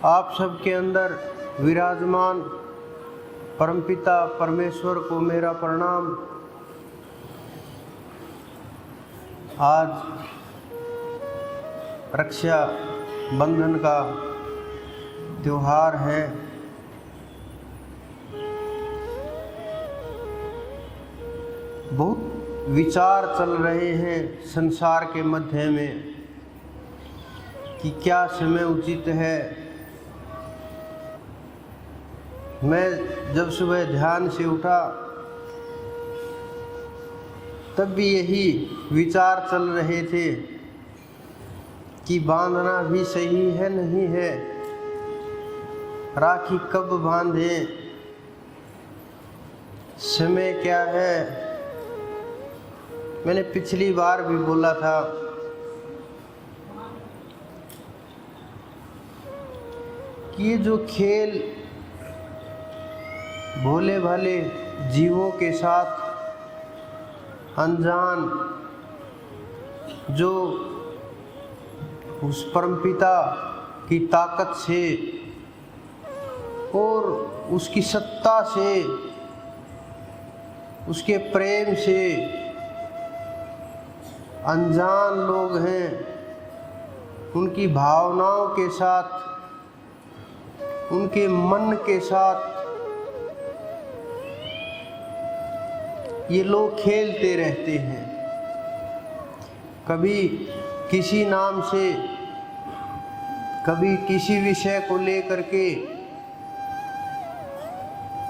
आप सबके अंदर विराजमान परमपिता परमेश्वर को मेरा प्रणाम। आज रक्षा बंधन का त्योहार है। बहुत विचार चल रहे हैं संसार के मध्य में कि क्या समय उचित है। मैं जब सुबह ध्यान से उठा तब भी यही विचार चल रहे थे कि बांधना भी सही है नहीं है, राखी कब बांधे, समय क्या है। मैंने पिछली बार भी बोला था कि ये जो खेल भोले भाले जीवों के साथ अनजान जो उस परमपिता की ताकत से और उसकी सत्ता से, उसके प्रेम से अनजान लोग हैं, उनकी भावनाओं के साथ, उनके मन के साथ ये लोग खेलते रहते हैं। कभी किसी नाम से, कभी किसी विषय को लेकर के,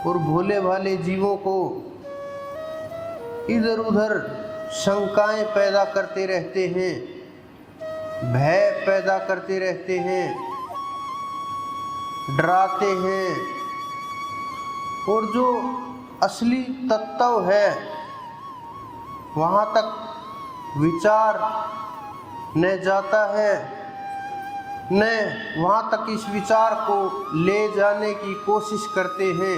और भोले भाले जीवों को इधर उधर शंकाएं पैदा करते रहते हैं, भय पैदा करते रहते हैं, डराते हैं। और जो असली तत्व है वहाँ तक विचार न जाता है, न वहाँ तक इस विचार को ले जाने की कोशिश करते हैं।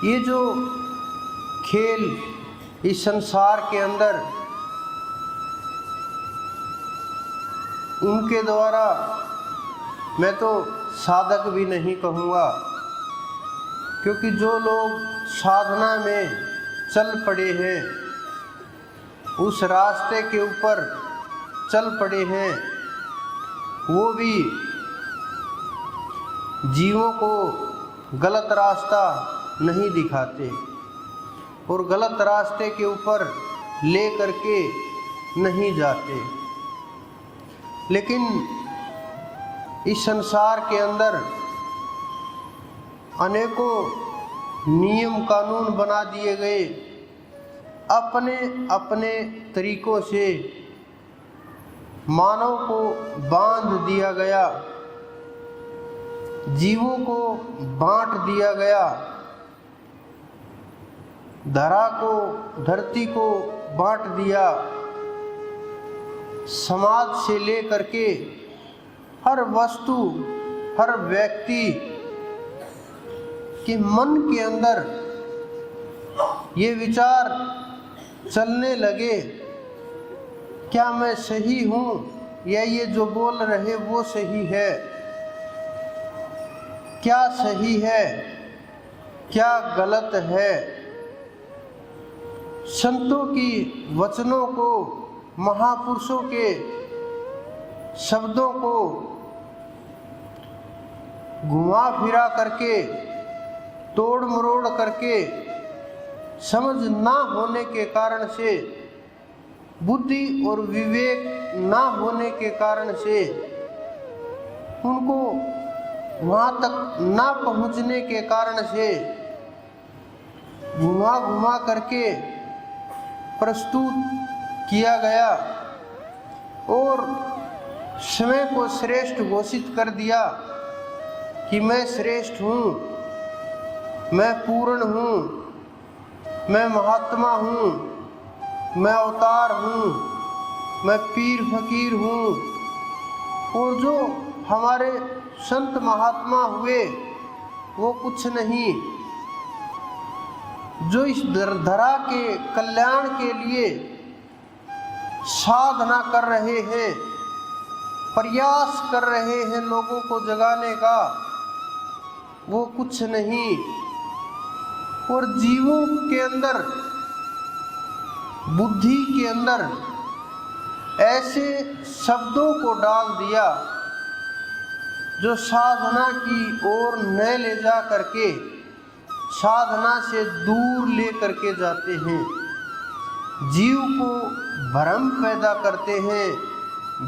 ये जो खेल इस संसार के अंदर उनके द्वारा, मैं तो साधक भी नहीं कहूँगा, क्योंकि जो लोग साधना में चल पड़े हैं, उस रास्ते के ऊपर चल पड़े हैं, वो भी जीवों को गलत रास्ता नहीं दिखाते और गलत रास्ते के ऊपर ले करके नहीं जाते। लेकिन इस संसार के अंदर अनेकों नियम कानून बना दिए गए, अपने अपने तरीकों से मानव को बांध दिया गया, जीवों को बांट दिया गया, धरा को, धरती को बांट दिया। समाज से लेकर के हर वस्तु, हर व्यक्ति कि मन के अंदर ये विचार चलने लगे, क्या मैं सही हूँ या ये जो बोल रहे वो सही है, क्या सही है क्या गलत है। संतों की वचनों को, महापुरुषों के शब्दों को घुमा फिरा करके, तोड़ मरोड़ करके, समझ ना होने के कारण से, बुद्धि और विवेक ना होने के कारण से, उनको वहाँ तक ना पहुँचने के कारण से घुमा घुमा करके प्रस्तुत किया गया और समय को श्रेष्ठ घोषित कर दिया कि मैं श्रेष्ठ हूँ, मैं पूर्ण हूँ, मैं महात्मा हूँ, मैं अवतार हूँ, मैं पीर फकीर हूँ। और जो हमारे संत महात्मा हुए वो कुछ नहीं, जो इस धरा के कल्याण के लिए साधना कर रहे हैं, प्रयास कर रहे हैं लोगों को जगाने का, वो कुछ नहीं। और जीवों के अंदर, बुद्धि के अंदर ऐसे शब्दों को डाल दिया जो साधना की ओर न ले जा करके साधना से दूर ले करके जाते हैं, जीव को भ्रम पैदा करते हैं,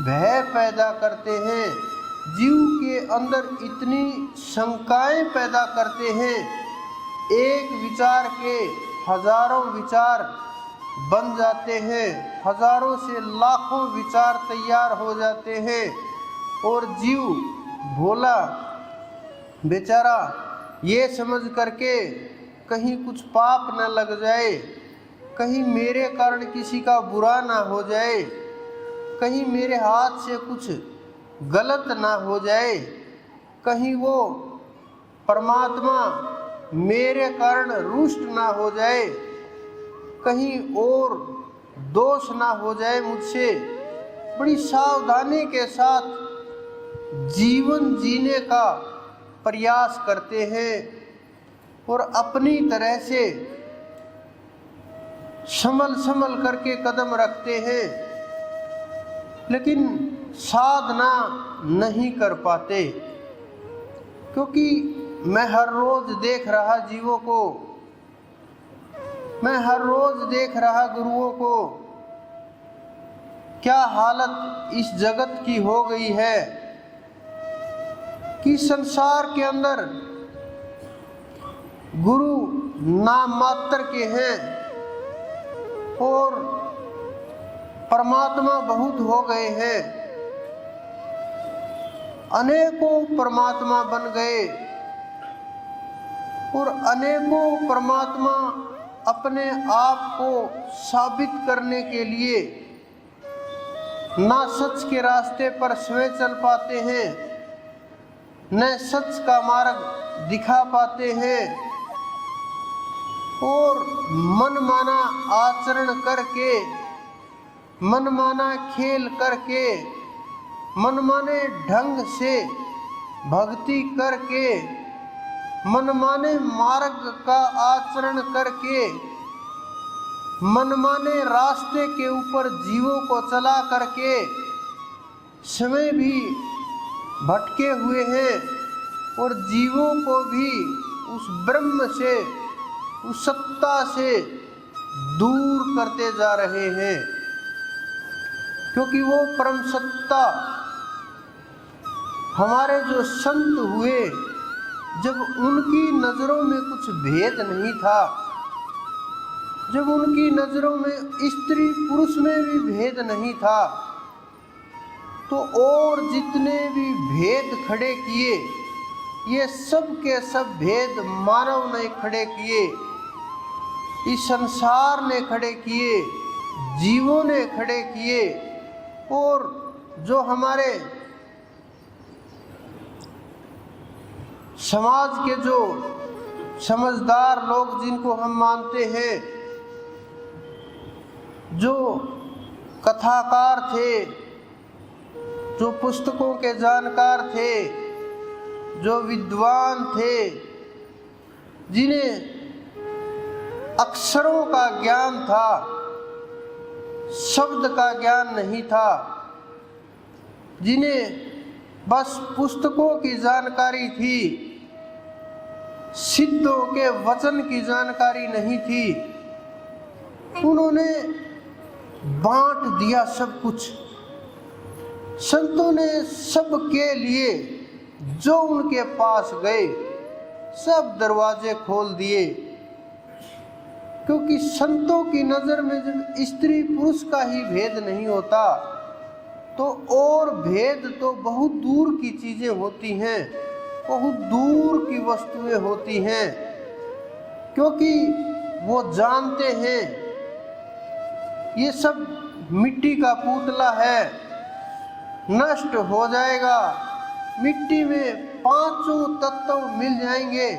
भय पैदा करते हैं, जीव के अंदर इतनी शंकाएं पैदा करते हैं, एक विचार के हजारों विचार बन जाते हैं, हजारों से लाखों विचार तैयार हो जाते हैं, और जीव भोला बेचारा ये समझ करके कहीं कुछ पाप न लग जाए, कहीं मेरे कारण किसी का बुरा ना हो जाए, कहीं मेरे हाथ से कुछ गलत ना हो जाए, कहीं वो परमात्मा मेरे कारण रुष्ट ना हो जाए, कहीं और दोष ना हो जाए मुझसे। बड़ी सावधानी के साथ जीवन जीने का प्रयास करते हैं और अपनी तरह से संभल करके कदम रखते हैं, लेकिन साधना नहीं कर पाते। क्योंकि मैं हर रोज देख रहा जीवों को, मैं हर रोज देख रहा गुरुओं को, क्या हालत इस जगत की हो गई है कि संसार के अंदर गुरु नाम मात्र के हैं और परमात्मा बहुत हो गए हैं। अनेकों परमात्मा बन गए और अनेकों परमात्मा अपने आप को साबित करने के लिए ना सच के रास्ते पर स्वयं चल पाते हैं, न सच का मार्ग दिखा पाते हैं, और मनमाना आचरण करके, मनमाना खेल करके, मनमाने ढंग से भक्ति करके, मनमाने मार्ग का आचरण करके, मनमाने रास्ते के ऊपर जीवों को चला करके समय भी भटके हुए हैं और जीवों को भी उस ब्रह्म से, उस सत्ता से दूर करते जा रहे हैं। क्योंकि वो परम सत्ता, हमारे जो संत हुए, जब उनकी नजरों में कुछ भेद नहीं था, जब उनकी नजरों में स्त्री पुरुष में भी भेद नहीं था, तो और जितने भी भेद खड़े किए, ये सब के सब भेद मानव ने खड़े किए, इस संसार ने खड़े किए, जीवों ने खड़े किए। और जो हमारे समाज के जो समझदार लोग जिनको हम मानते हैं, जो कथाकार थे, जो पुस्तकों के जानकार थे, जो विद्वान थे, जिन्हें अक्षरों का ज्ञान था, शब्द का ज्ञान नहीं था, जिन्हें बस पुस्तकों की जानकारी थी, सिद्धों के वचन की जानकारी नहीं थी, उन्होंने बांट दिया सब कुछ। संतों ने सबके लिए जो उनके पास गए सब दरवाजे खोल दिए। क्योंकि संतों की नजर में जब स्त्री पुरुष का ही भेद नहीं होता, तो और भेद तो बहुत दूर की चीजें होती हैं, बहुत दूर की वस्तुएं होती हैं। क्योंकि वो जानते हैं ये सब मिट्टी का पुतला है, नष्ट हो जाएगा, मिट्टी में पांचों तत्व मिल जाएंगे,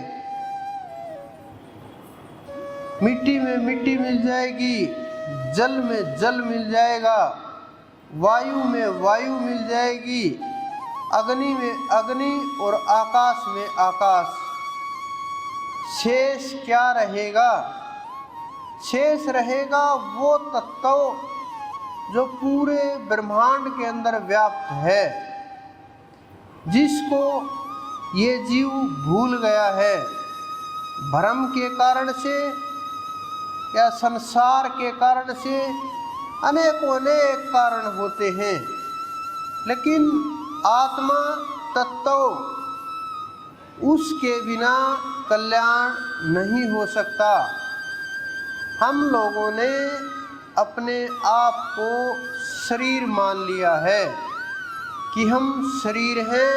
मिट्टी में मिट्टी मिल जाएगी, जल में जल मिल जाएगा, वायु में वायु मिल जाएगी, अग्नि में अग्नि और आकाश में आकाश। शेष क्या रहेगा? शेष रहेगा वो तत्व जो पूरे ब्रह्मांड के अंदर व्याप्त है, जिसको ये जीव भूल गया है। भ्रम के कारण से या संसार के कारण से अनेकों अनेक कारण होते हैं, लेकिन आत्मा तत्व उसके बिना कल्याण नहीं हो सकता। हम लोगों ने अपने आप को शरीर मान लिया है कि हम शरीर हैं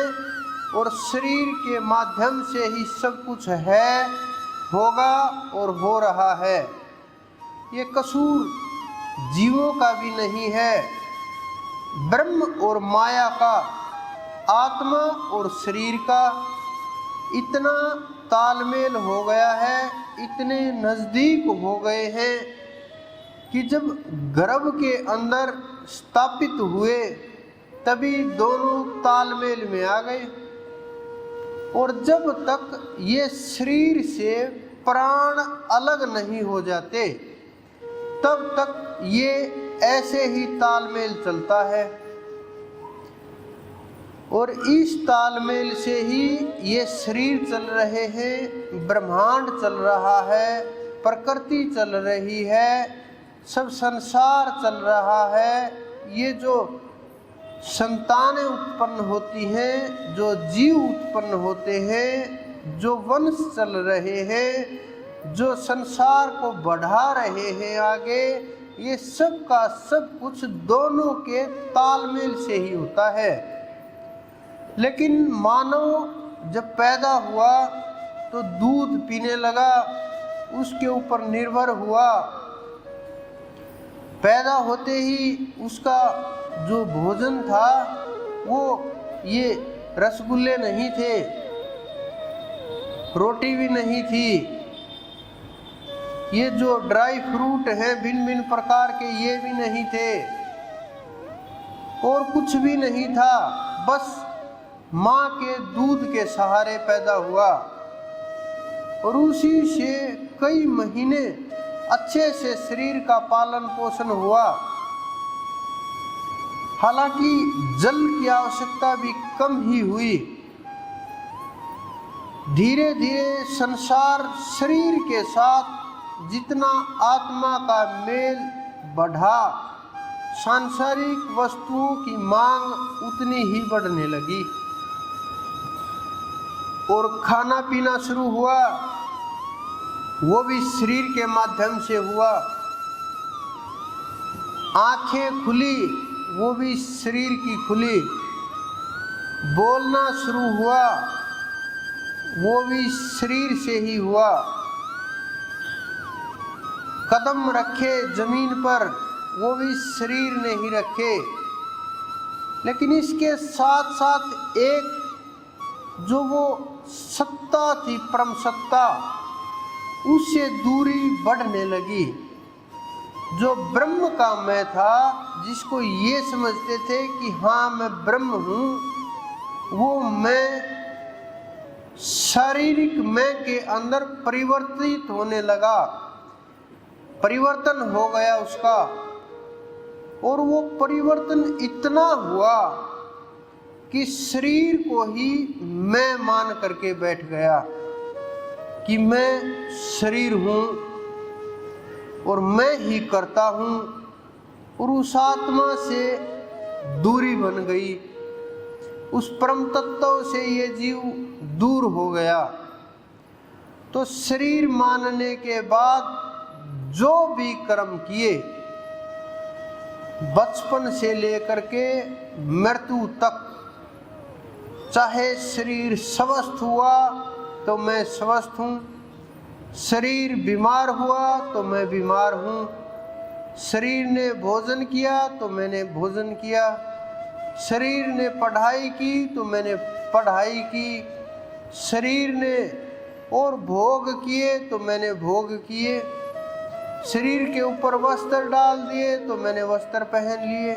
और शरीर के माध्यम से ही सब कुछ है, होगा और हो रहा है। ये कसूर जीवों का भी नहीं है, ब्रह्म और माया का, आत्मा और शरीर का इतना तालमेल हो गया है, इतने नज़दीक हो गए हैं कि जब गर्भ के अंदर स्थापित हुए तभी दोनों तालमेल में आ गए। और जब तक ये शरीर से प्राण अलग नहीं हो जाते तब तक ये ऐसे ही तालमेल चलता है। और इस तालमेल से ही ये शरीर चल रहे हैं, ब्रह्मांड चल रहा है, प्रकृति चल रही है, सब संसार चल रहा है। ये जो संतानें उत्पन्न होती हैं, जो जीव उत्पन्न होते हैं, जो वंश चल रहे हैं, जो संसार को बढ़ा रहे हैं आगे, ये सब का सब कुछ दोनों के तालमेल से ही होता है। लेकिन मानव जब पैदा हुआ तो दूध पीने लगा, उसके ऊपर निर्भर हुआ। पैदा होते ही उसका जो भोजन था वो ये रसगुल्ले नहीं थे, रोटी भी नहीं थी, ये जो ड्राई फ्रूट हैं भिन्न भिन्न प्रकार के ये भी नहीं थे, और कुछ भी नहीं था। बस माँ के दूध के सहारे पैदा हुआ और उसी से कई महीने अच्छे से शरीर का पालन पोषण हुआ। हालांकि जल की आवश्यकता भी कम ही हुई। धीरे धीरे संसार शरीर के साथ जितना आत्मा का मेल बढ़ा, सांसारिक वस्तुओं की मांग उतनी ही बढ़ने लगी और खाना पीना शुरू हुआ, वो भी शरीर के माध्यम से हुआ। आंखें खुली, वो भी शरीर की खुली। बोलना शुरू हुआ, वो भी शरीर से ही हुआ। कदम रखे जमीन पर, वो भी शरीर ने ही रखे। लेकिन इसके साथ साथ एक जो वो सत्ता थी, परम सत्ता, उससे दूरी बढ़ने लगी। जो ब्रह्म का मैं था, जिसको ये समझते थे कि हाँ मैं ब्रह्म हूँ, वो मैं शारीरिक मैं के अंदर परिवर्तित होने लगा, परिवर्तन हो गया उसका। और वो परिवर्तन इतना हुआ कि शरीर को ही मैं मान करके बैठ गया कि मैं शरीर हूँ और मैं ही करता हूँ। और उस आत्मा से दूरी बन गई, उस परम तत्व से ये जीव दूर हो गया। तो शरीर मानने के बाद जो भी कर्म किए, बचपन से लेकर के मृत्यु तक, चाहे शरीर स्वस्थ हुआ तो मैं स्वस्थ हूँ, शरीर बीमार हुआ तो मैं बीमार हूँ, शरीर ने भोजन किया तो मैंने भोजन किया, शरीर ने पढ़ाई की तो मैंने पढ़ाई की, शरीर ने और भोग किए तो मैंने भोग किए, शरीर के ऊपर वस्त्र डाल दिए तो मैंने वस्त्र पहन लिए।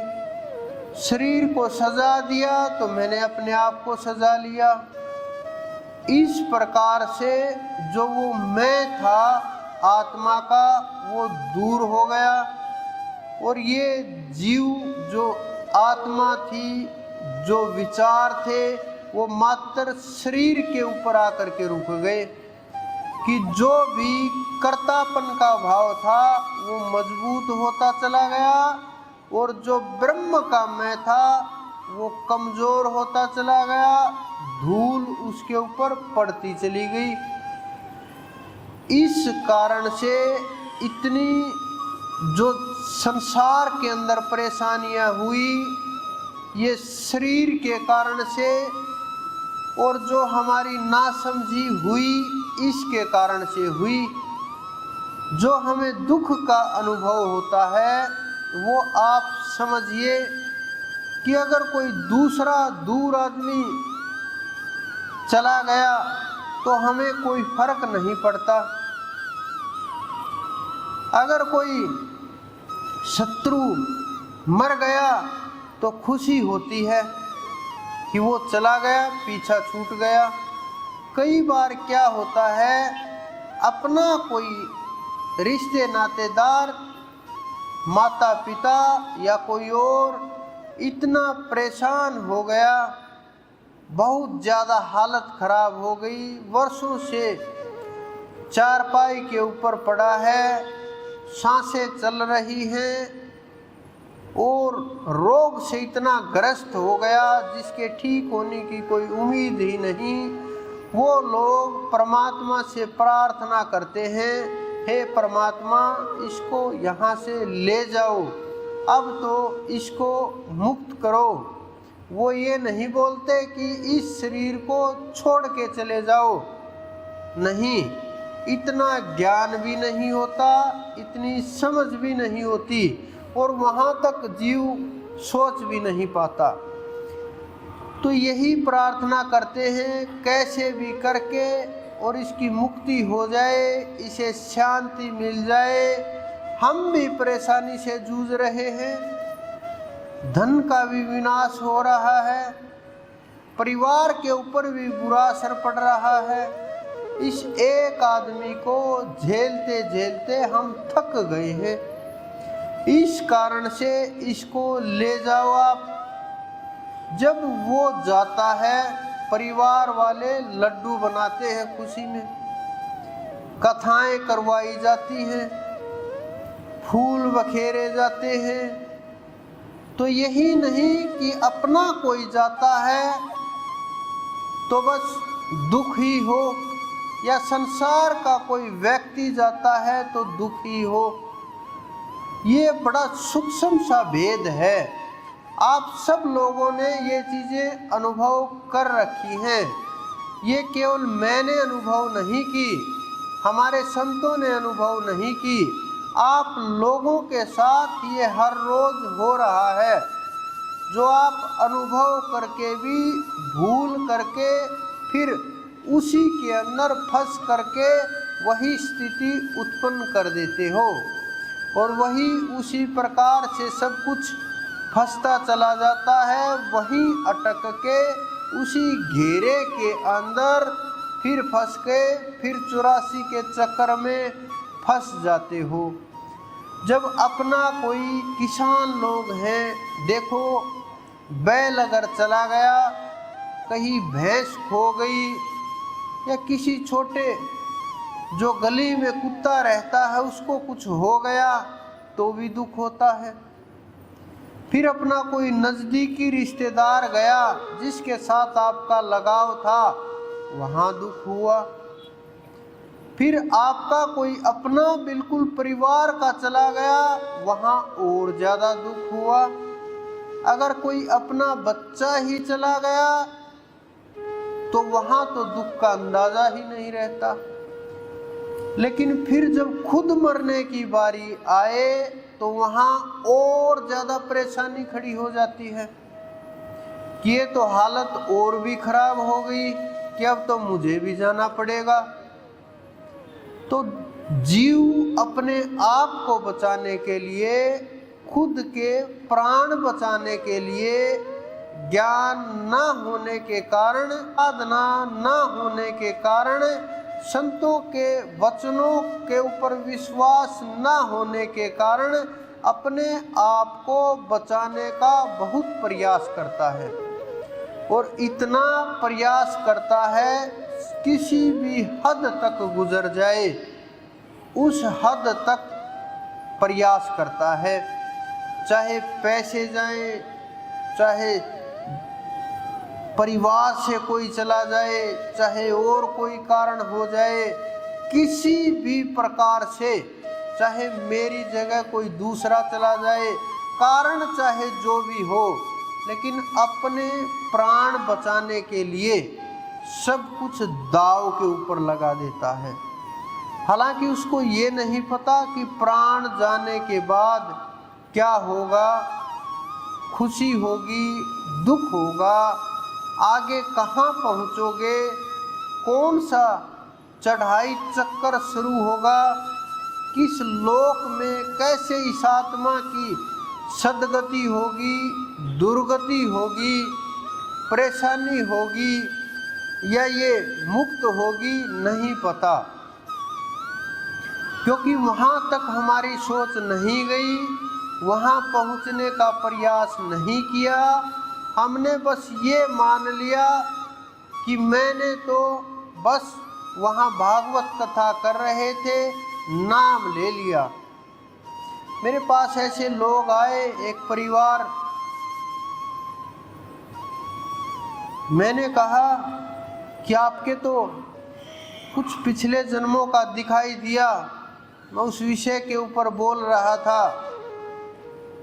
शरीर को सजा दिया तो मैंने अपने आप को सजा लिया। इस प्रकार से जो वो मैं था आत्मा का वो दूर हो गया और ये जीव जो आत्मा थी, जो विचार थे, वो मात्र शरीर के ऊपर आकर के रुक गए कि जो भी कर्तापन का भाव था वो मजबूत होता चला गया और जो ब्रह्म का मैं था वो कमजोर होता चला गया, धूल उसके ऊपर पड़ती चली गई। इस कारण से इतनी जो संसार के अंदर परेशानियां हुई ये शरीर के कारण से, और जो हमारी नासमझी हुई इसके कारण से हुई। जो हमें दुख का अनुभव होता है वो आप समझिए कि अगर कोई दूसरा दूर आदमी चला गया तो हमें कोई फर्क नहीं पड़ता। अगर कोई शत्रु मर गया तो खुशी होती है कि वो चला गया, पीछा छूट गया। कई बार क्या होता है, अपना कोई रिश्ते नातेदार, माता पिता या कोई और इतना परेशान हो गया, बहुत ज़्यादा हालत खराब हो गई, वर्षों से चारपाई के ऊपर पड़ा है, सांसें चल रही हैं और रोग से इतना ग्रस्त हो गया जिसके ठीक होने की कोई उम्मीद ही नहीं। वो लोग परमात्मा से प्रार्थना करते हैं, हे परमात्मा इसको यहाँ से ले जाओ, अब तो इसको मुक्त करो। वो ये नहीं बोलते कि इस शरीर को छोड़ के चले जाओ, नहीं, इतना ज्ञान भी नहीं होता, इतनी समझ भी नहीं होती और वहाँ तक जीव सोच भी नहीं पाता। तो यही प्रार्थना करते हैं कैसे भी करके और इसकी मुक्ति हो जाए, इसे शांति मिल जाए। हम भी परेशानी से जूझ रहे हैं, धन का भी विनाश हो रहा है, परिवार के ऊपर भी बुरा असर पड़ रहा है। इस एक आदमी को झेलते झेलते हम थक गए हैं। इस कारण से इसको ले जाओ आप। जब वो जाता है परिवार वाले लड्डू बनाते हैं खुशी में, कथाएं करवाई जाती हैं, फूल बखेरे जाते हैं। तो यही नहीं कि अपना कोई जाता है तो बस दुख ही हो, या संसार का कोई व्यक्ति जाता है तो दुख ही हो। ये बड़ा सूक्ष्म सा भेद है। आप सब लोगों ने ये चीज़ें अनुभव कर रखी हैं। ये केवल मैंने अनुभव नहीं की, हमारे संतों ने अनुभव नहीं की, आप लोगों के साथ ये हर रोज हो रहा है। जो आप अनुभव करके भी भूल करके फिर उसी के अंदर फंस करके वही स्थिति उत्पन्न कर देते हो और वही उसी प्रकार से सब कुछ फंसता चला जाता है। वहीं अटक के उसी घेरे के अंदर फिर फंस के फिर 84 के चक्कर में फंस जाते हो। जब अपना कोई किसान लोग हैं, देखो बैल अगर चला गया, कहीं भैंस खो गई, या किसी छोटे जो गली में कुत्ता रहता है उसको कुछ हो गया तो भी दुख होता है। फिर अपना कोई नज़दीकी रिश्तेदार गया जिसके साथ आपका लगाव था, वहाँ दुख हुआ। फिर आपका कोई अपना बिल्कुल परिवार का चला गया, वहाँ और ज़्यादा दुख हुआ। अगर कोई अपना बच्चा ही चला गया तो वहाँ तो दुख का अंदाज़ा ही नहीं रहता। लेकिन फिर जब खुद मरने की बारी आए तो वहाँ और ज़्यादा परेशानी खड़ी हो जाती है कि ये तो हालत और भी खराब हो गई कि अब तो मुझे भी जाना पड़ेगा। तो जीव अपने आप को बचाने के लिए खुद के प्राण बचाने के लिए ज्ञान न होने के कारण, साधना न होने के कारण, संतों के वचनों के ऊपर विश्वास न होने के कारण अपने आप को बचाने का बहुत प्रयास करता है। और इतना प्रयास करता है किसी भी हद तक गुजर जाए, उस हद तक प्रयास करता है। चाहे पैसे जाए, चाहे परिवार से कोई चला जाए, चाहे और कोई कारण हो जाए, किसी भी प्रकार से, चाहे मेरी जगह कोई दूसरा चला जाए, कारण चाहे जो भी हो, लेकिन अपने प्राण बचाने के लिए सब कुछ दांव के ऊपर लगा देता है। हालांकि उसको ये नहीं पता कि प्राण जाने के बाद क्या होगा, खुशी होगी, दुख होगा, आगे कहाँ पहुँचोगे, कौन सा चढ़ाई चक्कर शुरू होगा, किस लोक में कैसे इस आत्मा की सदगति होगी, दुर्गति होगी, परेशानी होगी या ये मुक्त होगी, नहीं पता। क्योंकि वहाँ तक हमारी सोच नहीं गई, वहाँ पहुँचने का प्रयास नहीं किया। हमने बस ये मान लिया कि मैंने तो बस वहाँ भागवत कथा कर रहे थे, नाम ले लिया। मेरे पास ऐसे लोग आए, एक परिवार, मैंने कहा कि आपके तो कुछ पिछले जन्मों का दिखाई दिया। मैं उस विषय के ऊपर बोल रहा था।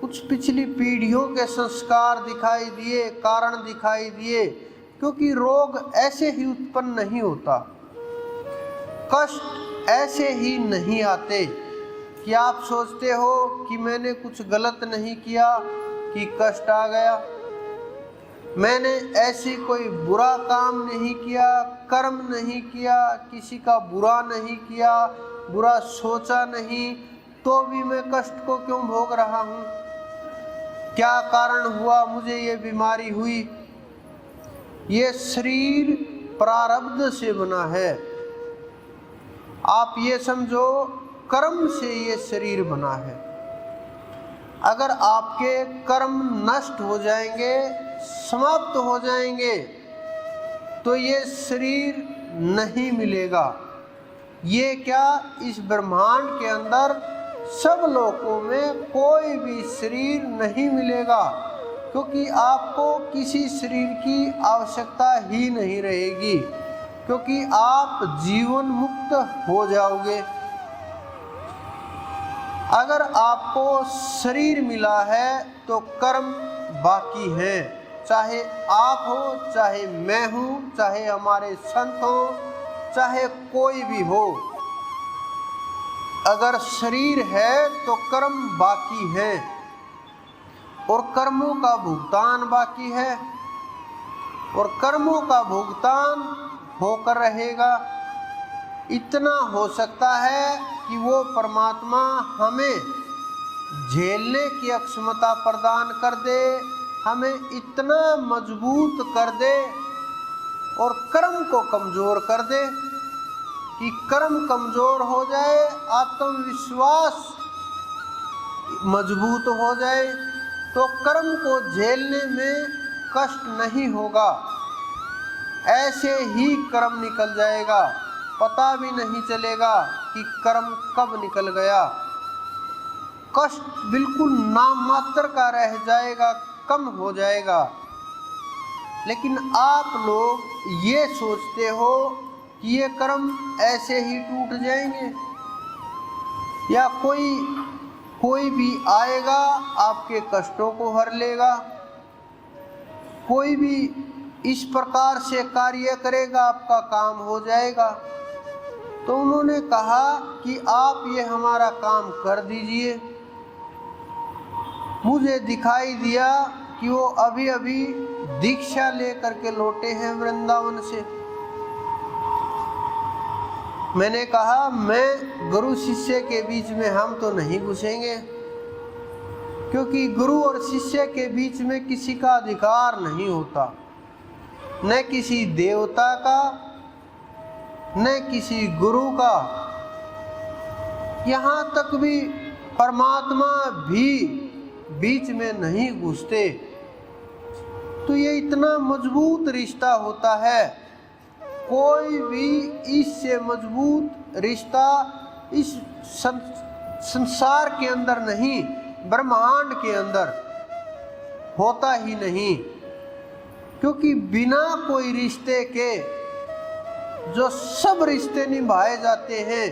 कुछ पिछली पीढ़ियों के संस्कार दिखाई दिए, कारण दिखाई दिए, क्योंकि रोग ऐसे ही उत्पन्न नहीं होता, कष्ट ऐसे ही नहीं आते कि आप सोचते हो कि मैंने कुछ गलत नहीं किया कि कष्ट आ गया, मैंने ऐसी कोई बुरा काम नहीं किया, कर्म नहीं किया, किसी का बुरा नहीं किया, बुरा सोचा नहीं, तो भी मैं कष्ट को क्यों भोग रहा हूँ? क्या कारण हुआ मुझे ये बीमारी हुई? ये शरीर प्रारब्ध से बना है। आप ये समझो कर्म से ये शरीर बना है। अगर आपके कर्म नष्ट हो जाएंगे, समाप्त हो जाएंगे, तो ये शरीर नहीं मिलेगा। ये क्या, इस ब्रह्मांड के अंदर सब लोकों में कोई भी शरीर नहीं मिलेगा, क्योंकि आपको किसी शरीर की आवश्यकता ही नहीं रहेगी, क्योंकि आप जीवन मुक्त हो जाओगे। अगर आपको शरीर मिला है तो कर्म बाकी है, चाहे आप हो, चाहे मैं हूँ, चाहे हमारे संत हो, चाहे कोई भी हो। अगर शरीर है तो कर्म बाकी है और कर्मों का भुगतान बाकी है, और कर्मों का भुगतान होकर रहेगा। इतना हो सकता है कि वो परमात्मा हमें झेलने की अक्षमता प्रदान कर दे, हमें इतना मजबूत कर दे और कर्म को कमज़ोर कर दे कि कर्म कमज़ोर हो जाए, आत्मविश्वास मजबूत हो जाए, तो कर्म को झेलने में कष्ट नहीं होगा। ऐसे ही कर्म निकल जाएगा, पता भी नहीं चलेगा कि कर्म कब निकल गया। कष्ट बिल्कुल नाम मात्र का रह जाएगा, कम हो जाएगा। लेकिन आप लोग ये सोचते हो कि ये कर्म ऐसे ही टूट जाएंगे, या कोई भी आएगा आपके कष्टों को हर लेगा, कोई भी इस प्रकार से कार्य करेगा आपका काम हो जाएगा। तो उन्होंने कहा कि आप ये हमारा काम कर दीजिए। मुझे दिखाई दिया कि वो अभी अभी दीक्षा लेकर के लौटे हैं वृंदावन से। मैंने कहा मैं गुरु शिष्य के बीच में हम तो नहीं घुसेंगे, क्योंकि गुरु और शिष्य के बीच में किसी का अधिकार नहीं होता, न किसी देवता का न किसी गुरु का, यहाँ तक भी परमात्मा भी बीच में नहीं घुसते। तो ये इतना मजबूत रिश्ता होता है, कोई भी इससे मजबूत रिश्ता इस संसार के अंदर नहीं, ब्रह्मांड के अंदर होता ही नहीं। क्योंकि बिना कोई रिश्ते के जो सब रिश्ते निभाए जाते हैं,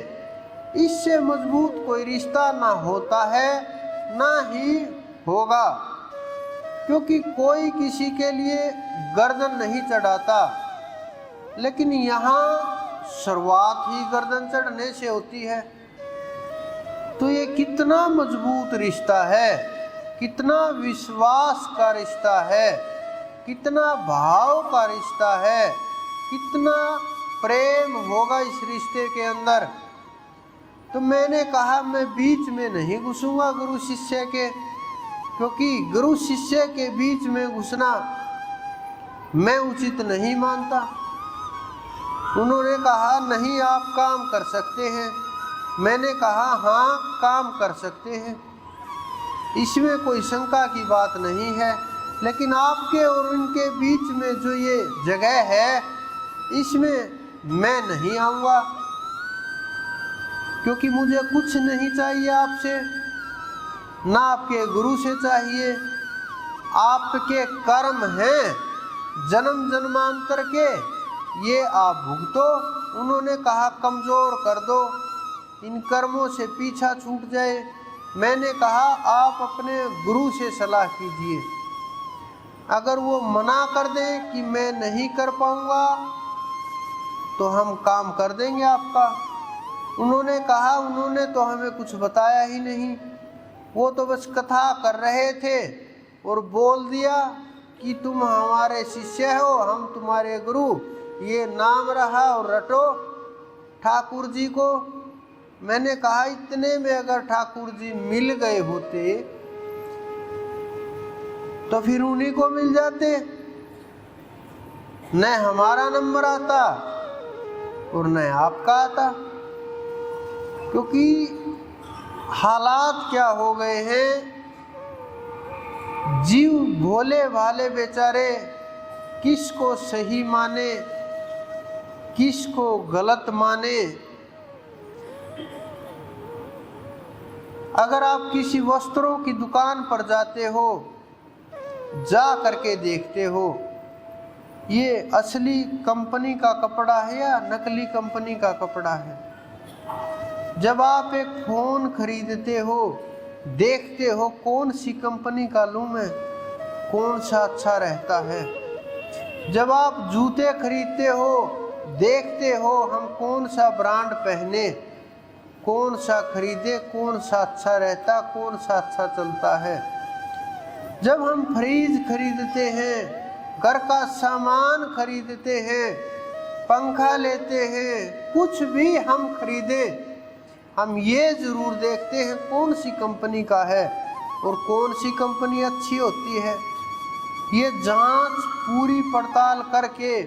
इससे मजबूत कोई रिश्ता ना होता है ना ही होगा। क्योंकि कोई किसी के लिए गर्दन नहीं चढ़ाता, लेकिन यहाँ शुरुआत ही गर्दन चढ़ने से होती है। तो ये कितना मजबूत रिश्ता है, कितना विश्वास का रिश्ता है, कितना भाव का रिश्ता है, कितना प्रेम होगा इस रिश्ते के अंदर। तो मैंने कहा मैं बीच में नहीं घुसूंगा गुरु शिष्य के, क्योंकि गुरु शिष्य के बीच में घुसना मैं उचित नहीं मानता। उन्होंने कहा नहीं आप काम कर सकते हैं। मैंने कहा हाँ काम कर सकते हैं, इसमें कोई शंका की बात नहीं है, लेकिन आपके और उनके बीच में जो ये जगह है इसमें मैं नहीं आऊँगा, क्योंकि मुझे कुछ नहीं चाहिए आपसे, ना आपके गुरु से चाहिए। आपके कर्म हैं जन्म जन्मांतर के, ये आप भुगतो। उन्होंने कहा कमज़ोर कर दो, इन कर्मों से पीछा छूट जाए। मैंने कहा आप अपने गुरु से सलाह कीजिए, अगर वो मना कर दें कि मैं नहीं कर पाऊँगा तो हम काम कर देंगे आपका। उन्होंने कहा उन्होंने तो हमें कुछ बताया ही नहीं, वो तो बस कथा कर रहे थे और बोल दिया कि तुम हमारे शिष्य हो, हम तुम्हारे गुरु, ये नाम रहा और रटो ठाकुर जी को। मैंने कहा इतने में अगर ठाकुर जी मिल गए होते तो फिर उन्हीं को मिल जाते, न हमारा नंबर आता और न आपका आता। क्योंकि हालात क्या हो गए हैं, जीव भोले भाले बेचारे किसको सही माने किसको गलत माने। अगर आप किसी वस्त्रों की दुकान पर जाते हो, जा करके देखते हो ये असली कंपनी का कपड़ा है या नकली कंपनी का कपड़ा है। जब आप एक फ़ोन खरीदते हो, देखते हो कौन सी कंपनी का लूँ मैं, कौन सा अच्छा रहता है। जब आप जूते खरीदते हो, देखते हो हम कौन सा ब्रांड पहने, कौन सा खरीदे, कौन सा अच्छा रहता, कौन सा अच्छा चलता है। जब हम फ्रिज खरीदते हैं, घर का सामान खरीदते हैं, पंखा लेते हैं, कुछ भी हम खरीदे, हम ये ज़रूर देखते हैं कौन सी कंपनी का है और कौन सी कंपनी अच्छी होती है। ये जांच पूरी पड़ताल करके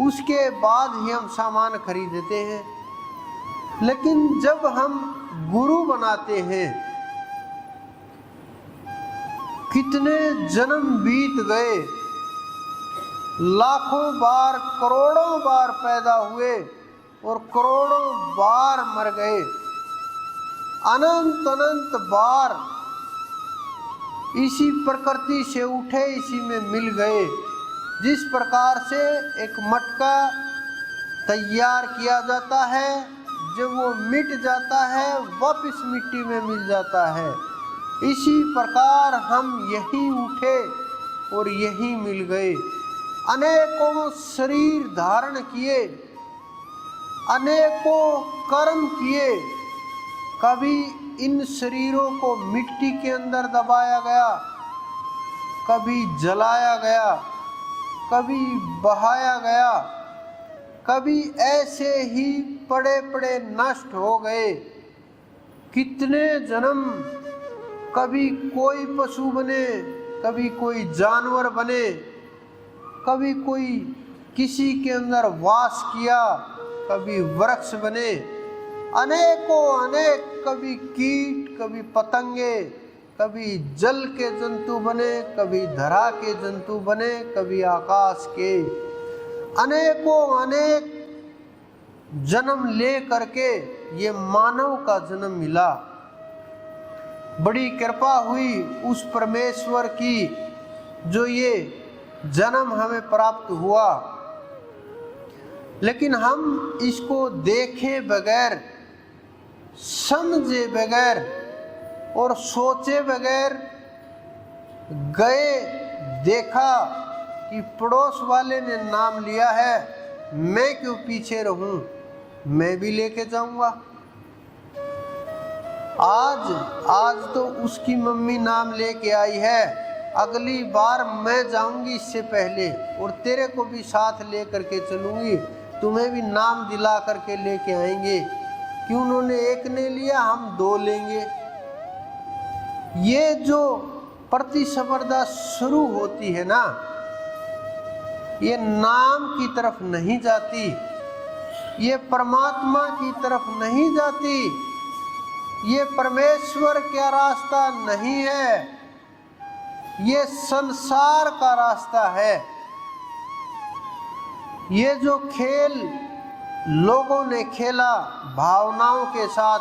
उसके बाद ही हम सामान खरीदते हैं। लेकिन जब हम गुरु बनाते हैं, कितने जन्म बीत गए, लाखों बार करोड़ों बार पैदा हुए और करोड़ों बार मर गए, अनंत अनंत बार इसी प्रकृति से उठे, इसी में मिल गए। जिस प्रकार से एक मटका तैयार किया जाता है, जब वो मिट जाता है वापस मिट्टी में मिल जाता है, इसी प्रकार हम यहीं उठे और यहीं मिल गए। अनेकों शरीर धारण किए, अनेकों कर्म किए, कभी इन शरीरों को मिट्टी के अंदर दबाया गया, कभी जलाया गया, कभी बहाया गया, कभी ऐसे ही पड़े पड़े नष्ट हो गए। कितने जन्म कभी कोई पशु बने, कभी कोई जानवर बने, कभी कोई किसी के अंदर वास किया, कभी वृक्ष बने, अनेकों अनेक, कभी कीट, कभी पतंगे, कभी जल के जंतु बने, कभी धरा के जंतु बने, कभी आकाश के, अनेकों अनेक जन्म ले करके ये मानव का जन्म मिला। बड़ी कृपा हुई उस परमेश्वर की जो ये जन्म हमें प्राप्त हुआ, लेकिन हम इसको देखे बगैर, समझे बगैर और सोचे बगैर गए, देखा कि पड़ोस वाले ने नाम लिया है, मैं क्यों पीछे रहूं, मैं भी लेके जाऊंगा। आज तो उसकी मम्मी नाम लेके आई है, अगली बार मैं जाऊंगी इससे पहले और तेरे को भी साथ ले करके चलूंगी, तुम्हें भी नाम दिला करके लेके आएंगे कि उन्होंने एक ने लिया, हम 2 लेंगे। ये जो प्रतिस्पर्धा शुरू होती है ना, ये नाम की तरफ नहीं जाती, ये परमात्मा की तरफ नहीं जाती, ये परमेश्वर का रास्ता नहीं है, ये संसार का रास्ता है। ये जो खेल लोगों ने खेला भावनाओं के साथ,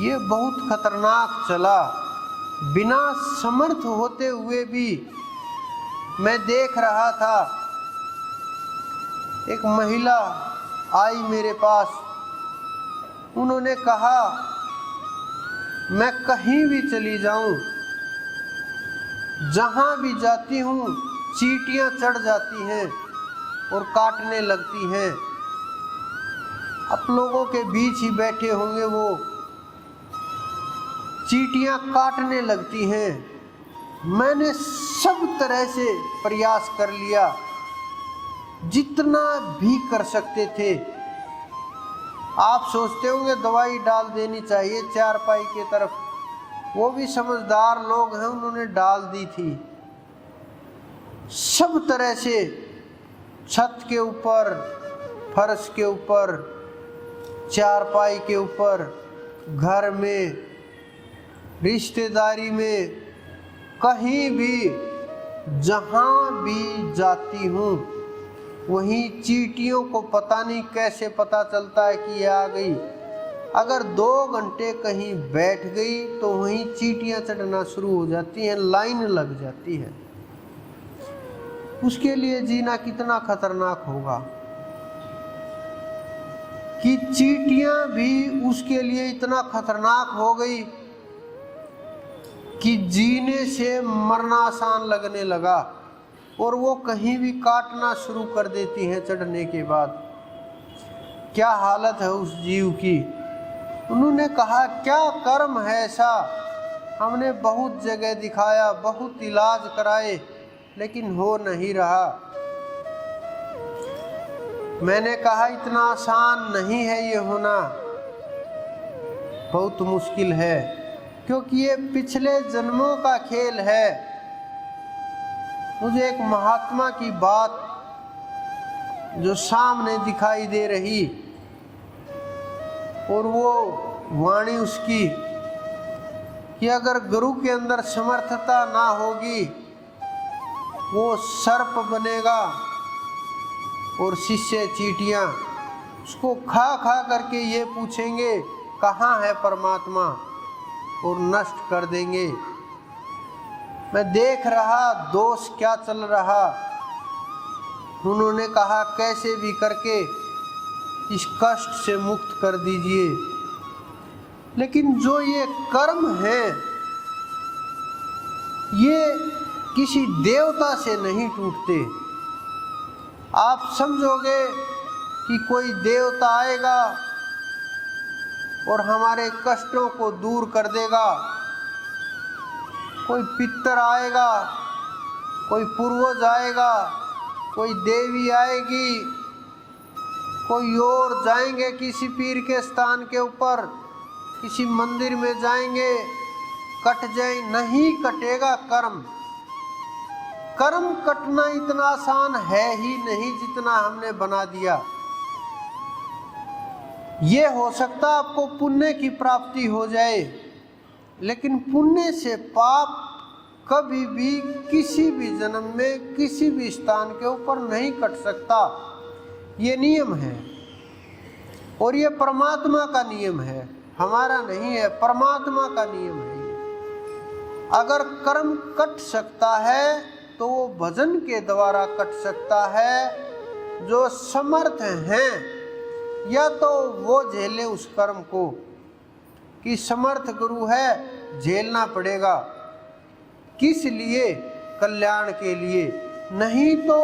ये बहुत खतरनाक चला। बिना समर्थ होते हुए भी मैं देख रहा था, एक महिला आई मेरे पास, उन्होंने कहा मैं कहीं भी चली जाऊं, जहां भी जाती हूं चींटियां चढ़ जाती हैं और काटने लगती हैं। आप लोगों के बीच ही बैठे होंगे, वो चींटियां काटने लगती हैं। मैंने सब तरह से प्रयास कर लिया, जितना भी कर सकते थे। आप सोचते होंगे दवाई डाल देनी चाहिए चारपाई के तरफ, वो भी समझदार लोग हैं, उन्होंने डाल दी थी। सब तरह से छत के ऊपर, फर्श के ऊपर, चारपाई के ऊपर, घर में, रिश्तेदारी में, कहीं भी, जहां भी जाती हूँ वहीं चींटियों को पता नहीं कैसे पता चलता है कि ये आ गई। अगर 2 घंटे कहीं बैठ गई तो वहीं चींटियां चढ़ना शुरू हो जाती हैं, लाइन लग जाती है। उसके लिए जीना कितना खतरनाक होगा कि चींटियां भी उसके लिए इतना खतरनाक हो गई कि जीने से मरना आसान लगने लगा, और वो कहीं भी काटना शुरू कर देती हैं चढ़ने के बाद। क्या हालत है उस जीव की। उन्होंने कहा क्या कर्म है ऐसा, हमने बहुत जगह दिखाया, बहुत इलाज कराए, लेकिन हो नहीं रहा। मैंने कहा इतना आसान नहीं है ये होना, बहुत मुश्किल है, क्योंकि ये पिछले जन्मों का खेल है। मुझे एक महात्मा की बात जो सामने दिखाई दे रही, और वो वाणी उसकी कि अगर गुरु के अंदर समर्थता ना होगी, वो सर्प बनेगा और शिष्य चींटियां उसको खा खा करके ये पूछेंगे कहाँ है परमात्मा, और नष्ट कर देंगे। मैं देख रहा दोष क्या चल रहा। उन्होंने कहा कैसे भी करके इस कष्ट से मुक्त कर दीजिए। लेकिन जो ये कर्म है, ये किसी देवता से नहीं टूटते। आप समझोगे कि कोई देवता आएगा और हमारे कष्टों को दूर कर देगा, कोई पितर आएगा, कोई पूर्वज आएगा, कोई देवी आएगी, कोई और जाएंगे किसी पीर के स्थान के ऊपर, किसी मंदिर में जाएंगे कट जाए, नहीं कटेगा कर्म। कर्म कटना इतना आसान है ही नहीं जितना हमने बना दिया। ये हो सकता आपको पुण्य की प्राप्ति हो जाए, लेकिन पुण्य से पाप कभी भी किसी भी जन्म में किसी भी स्थान के ऊपर नहीं कट सकता। ये नियम है और ये परमात्मा का नियम है, हमारा नहीं है, परमात्मा का नियम है। अगर कर्म कट सकता है तो वो भजन के द्वारा कट सकता है। जो समर्थ हैं या तो वो झेले उस कर्म को कि समर्थ गुरु है, झेलना पड़ेगा। किस लिए? कल्याण के लिए। नहीं तो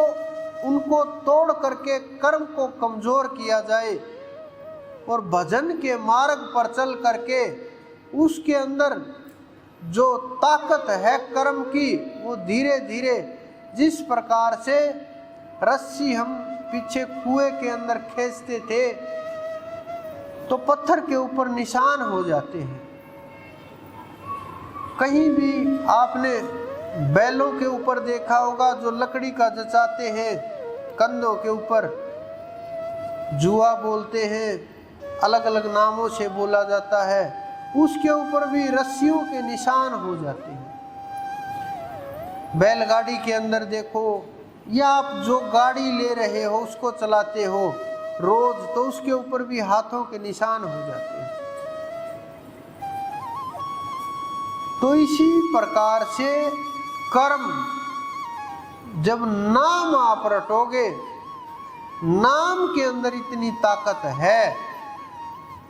उनको तोड़ करके कर्म को कमजोर किया जाए और भजन के मार्ग पर चल करके उसके अंदर जो ताकत है कर्म की, वो धीरे धीरे, जिस प्रकार से रस्सी हम पीछे कुएं के अंदर खींचते थे तो पत्थर के ऊपर निशान हो जाते हैं। कहीं भी आपने बैलों के ऊपर देखा होगा जो लकड़ी का जचाते हैं, कंधों के ऊपर जुआ बोलते हैं, अलग अलग नामों से बोला जाता है, उसके ऊपर भी रस्सियों के निशान हो जाते हैं। बैलगाड़ी के अंदर देखो, या आप जो गाड़ी ले रहे हो उसको चलाते हो रोज, तो उसके ऊपर भी हाथों के निशान हो जाते हैं। तो इसी प्रकार से कर्म, जब नाम आप रटोगे, नाम के अंदर इतनी ताकत है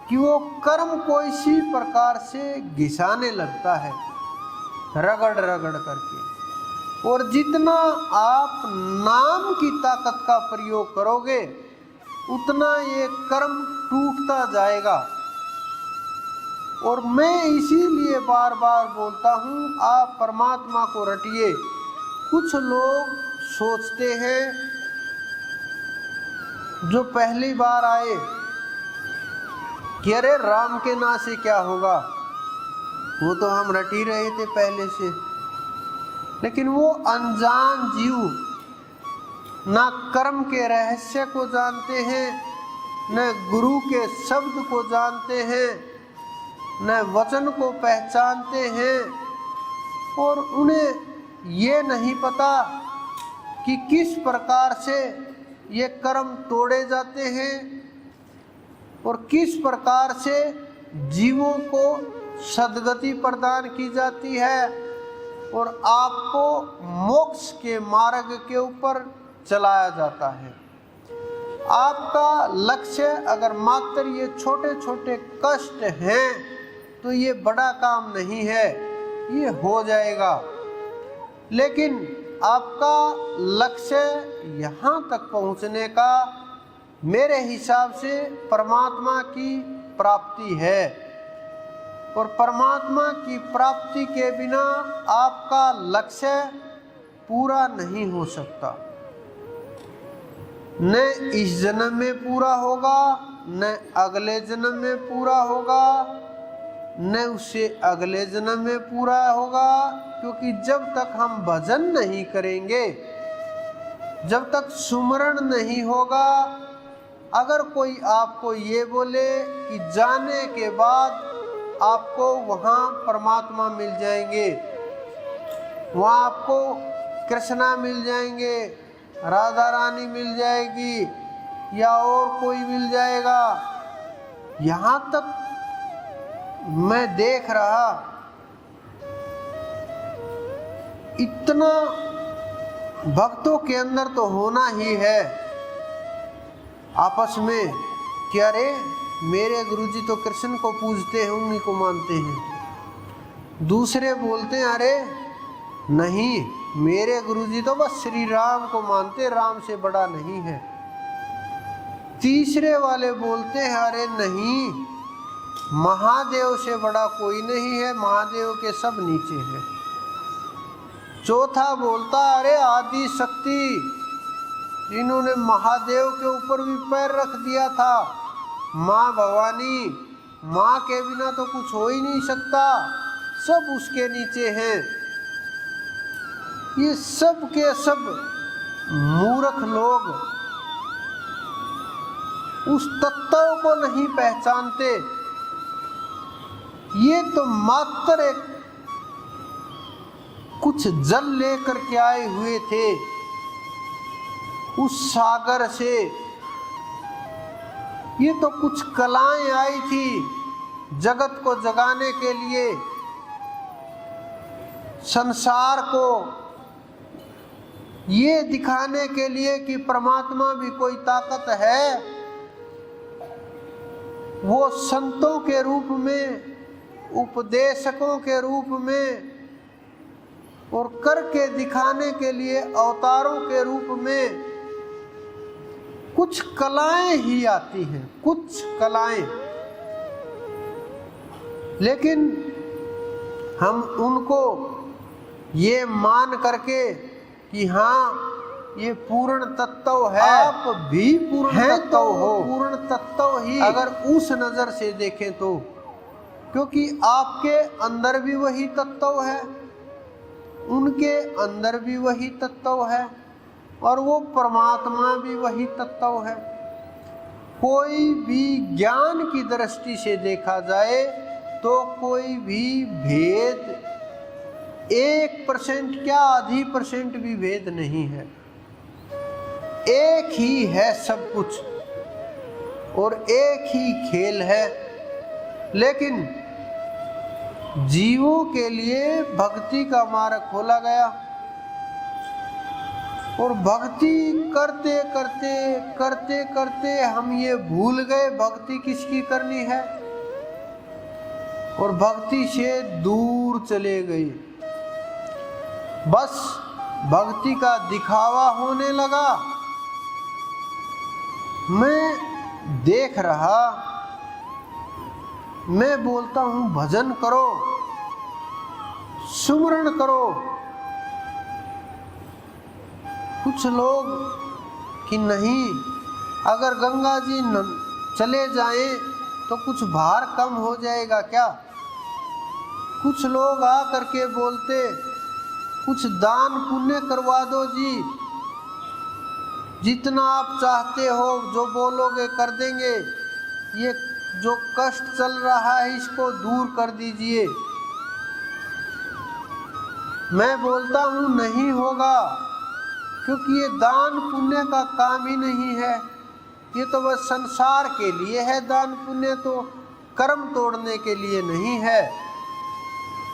कि वो कर्म को इसी प्रकार से घिसाने लगता है, रगड़ रगड़ करके। और जितना आप नाम की ताकत का प्रयोग करोगे उतना ये कर्म टूटता जाएगा। और मैं इसीलिए बार बार बोलता हूँ, आप परमात्मा को रटिए। कुछ लोग सोचते हैं जो पहली बार आए कि अरे राम के नाम से क्या होगा, वो तो हम रट ही रहे थे पहले से। लेकिन वो अनजान जीव ना कर्म के रहस्य को जानते हैं, न गुरु के शब्द को जानते हैं, न वचन को पहचानते हैं, और उन्हें ये नहीं पता कि किस प्रकार से ये कर्म तोड़े जाते हैं और किस प्रकार से जीवों को सद्गति प्रदान की जाती है और आपको मोक्ष के मार्ग के ऊपर चलाया जाता है। आपका लक्ष्य अगर मात्र ये छोटे छोटे कष्ट हैं तो ये बड़ा काम नहीं है, ये हो जाएगा। लेकिन आपका लक्ष्य यहाँ तक पहुँचने का मेरे हिसाब से परमात्मा की प्राप्ति है, और परमात्मा की प्राप्ति के बिना आपका लक्ष्य पूरा नहीं हो सकता। न इस जन्म में पूरा होगा, न अगले जन्म में पूरा होगा, न उससे अगले जन्म में पूरा होगा। क्योंकि जब तक हम भजन नहीं करेंगे, जब तक सुमरण नहीं होगा, अगर कोई आपको ये बोले कि जाने के बाद आपको वहाँ परमात्मा मिल जाएंगे, वहाँ आपको कृष्णा मिल जाएंगे, राधा रानी मिल जाएगी या और कोई मिल जाएगा, यहाँ तक मैं देख रहा इतना भक्तों के अंदर तो होना ही है आपस में कि अरे मेरे गुरुजी तो कृष्ण को पूजते हैं, उन्हीं को मानते हैं। दूसरे बोलते हैं अरे नहीं, मेरे गुरुजी तो बस श्री राम को मानते, राम से बड़ा नहीं है। तीसरे वाले बोलते हैं अरे नहीं, महादेव से बड़ा कोई नहीं है, महादेव के सब नीचे है। चौथा बोलता अरे आदि शक्ति, इन्होंने महादेव के ऊपर भी पैर रख दिया था, माँ भवानी माँ के बिना तो कुछ हो ही नहीं सकता, सब उसके नीचे हैं। ये सब के सब मूर्ख लोग उस तत्व को नहीं पहचानते। ये तो मात्र एक कुछ जल लेकर के आए हुए थे उस सागर से। ये तो कुछ कलाएं आई थी जगत को जगाने के लिए, संसार को ये दिखाने के लिए कि परमात्मा भी कोई ताकत है। वो संतों के रूप में, उपदेशकों के रूप में और करके दिखाने के लिए अवतारों के रूप में कुछ कलाएं ही आती हैं, कुछ कलाएं। लेकिन हम उनको ये मान करके कि हाँ ये पूर्ण तत्व है, आप भी पूर्ण तत्व हो, पूर्ण तत्व ही अगर उस नजर से देखें तो, क्योंकि आपके अंदर भी वही तत्व है, उनके अंदर भी वही तत्व है और वो परमात्मा भी वही तत्व है। कोई भी ज्ञान की दृष्टि से देखा जाए तो कोई भी भेद 1% क्या आधी % भी भेद नहीं है, एक ही है सब कुछ और एक ही खेल है। लेकिन जीवों के लिए भक्ति का मार्ग खोला गया और भक्ति करते करते करते करते हम ये भूल गए भक्ति किसकी करनी है और भक्ति से दूर चले गए। बस भक्ति का दिखावा होने लगा। मैं देख रहा, मैं बोलता हूं भजन करो, सुमरण करो। कुछ लोग कि नहीं, अगर गंगा जी चले जाएं तो कुछ भार कम हो जाएगा क्या। कुछ लोग आ करके बोलते कुछ दान पुण्य करवा दो जी, जितना आप चाहते हो जो बोलोगे कर देंगे, ये जो कष्ट चल रहा है इसको दूर कर दीजिए। मैं बोलता हूँ नहीं होगा, क्योंकि ये दान पुण्य का काम ही नहीं है, ये तो बस संसार के लिए है। दान पुण्य तो कर्म तोड़ने के लिए नहीं है।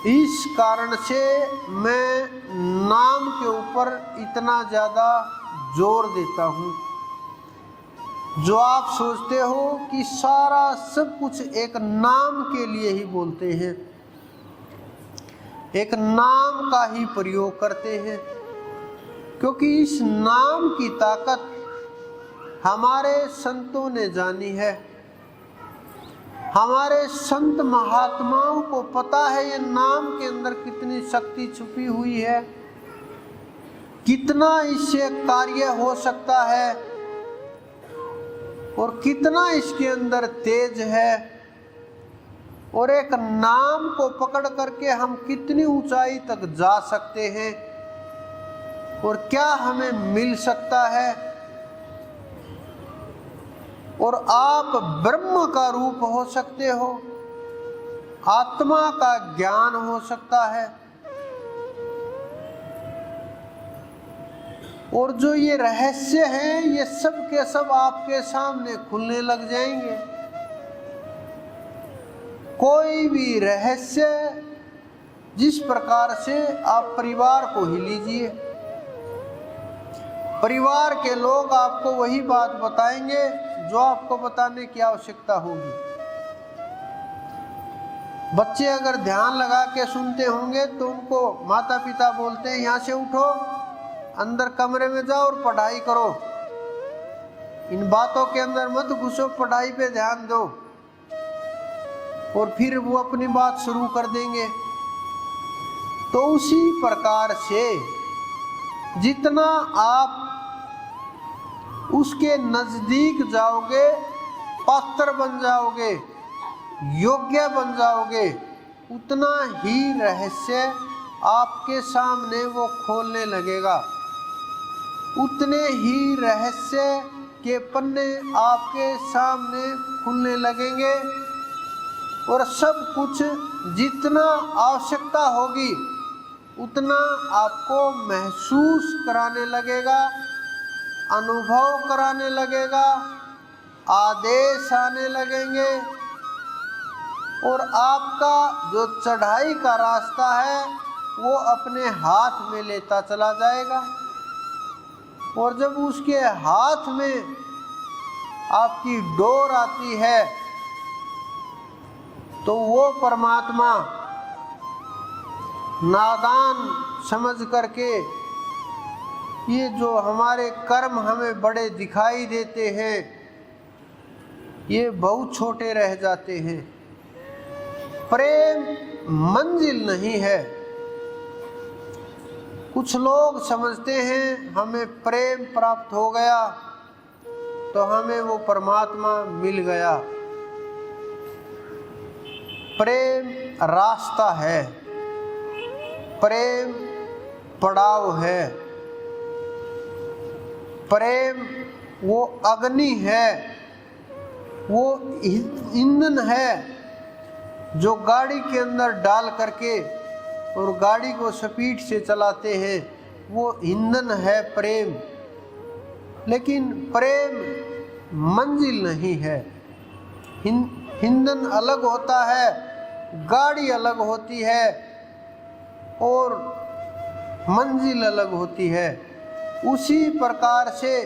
इस कारण से मैं नाम के ऊपर इतना ज़्यादा जोर देता हूँ। जो आप सोचते हो कि सारा सब कुछ एक नाम के लिए ही बोलते हैं, एक नाम का ही प्रयोग करते हैं, क्योंकि इस नाम की ताकत हमारे संतों ने जानी है। हमारे संत महात्माओं को पता है ये नाम के अंदर कितनी शक्ति छुपी हुई है, कितना इससे कार्य हो सकता है और कितना इसके अंदर तेज है। और एक नाम को पकड़ करके हम कितनी ऊंचाई तक जा सकते हैं और क्या हमें मिल सकता है। और आप ब्रह्म का रूप हो सकते हो, आत्मा का ज्ञान हो सकता है। और जो ये रहस्य हैं ये सब के सब आपके सामने खुलने लग जाएंगे। कोई भी रहस्य, जिस प्रकार से आप परिवार को ही लीजिए, परिवार के लोग आपको वही बात बताएंगे जो आपको बताने की आवश्यकता होगी। बच्चे अगर ध्यान लगा के सुनते होंगे तो उनको माता पिता बोलते हैं यहाँ से उठो, अंदर कमरे में जाओ और पढ़ाई करो, इन बातों के अंदर मत घुसो, पढ़ाई पे ध्यान दो। और फिर वो अपनी बात शुरू कर देंगे। तो उसी प्रकार से जितना आप उसके नजदीक जाओगे, पात्र बन जाओगे, योग्य बन जाओगे, उतना ही रहस्य आपके सामने वो खोलने लगेगा, उतने ही रहस्य के पन्ने आपके सामने खुलने लगेंगे और सब कुछ जितना आवश्यकता होगी उतना आपको महसूस कराने लगेगा, अनुभव कराने लगेगा, आदेश आने लगेंगे और आपका जो चढ़ाई का रास्ता है वो अपने हाथ में लेता चला जाएगा। और जब उसके हाथ में आपकी डोर आती है तो वो परमात्मा नादान समझ करके ये जो हमारे कर्म हमें बड़े दिखाई देते हैं ये बहुत छोटे रह जाते हैं। प्रेम मंजिल नहीं है। कुछ लोग समझते हैं हमें प्रेम प्राप्त हो गया तो हमें वो परमात्मा मिल गया। प्रेम रास्ता है, प्रेम पड़ाव है, प्रेम वो अग्नि है, वो ईंधन है जो गाड़ी के अंदर डाल करके और गाड़ी को स्पीड से चलाते हैं, वो ईंधन है प्रेम। लेकिन प्रेम मंजिल नहीं है। ईंधन अलग होता है, गाड़ी अलग होती है और मंजिल अलग होती है। उसी प्रकार से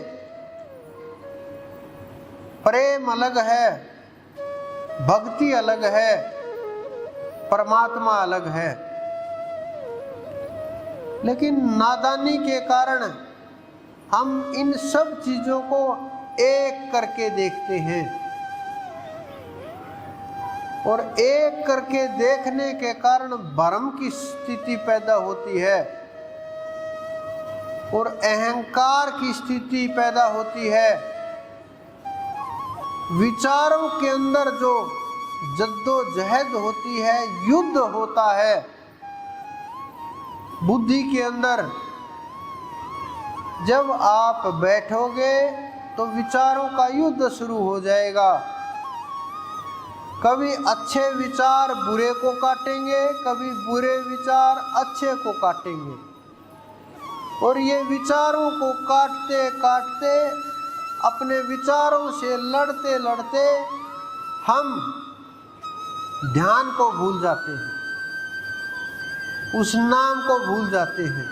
प्रेम अलग है, भक्ति अलग है, परमात्मा अलग है। लेकिन नादानी के कारण हम इन सब चीजों को एक करके देखते हैं और एक करके देखने के कारण भ्रम की स्थिति पैदा होती है और अहंकार की स्थिति पैदा होती है। विचारों के अंदर जो जद्दोजहद होती है, युद्ध होता है बुद्धि के अंदर। जब आप बैठोगे तो विचारों का युद्ध शुरू हो जाएगा। कभी अच्छे विचार बुरे को काटेंगे, कभी बुरे विचार अच्छे को काटेंगे और ये विचारों को काटते काटते अपने विचारों से लड़ते लड़ते हम ध्यान को भूल जाते हैं, उस नाम को भूल जाते हैं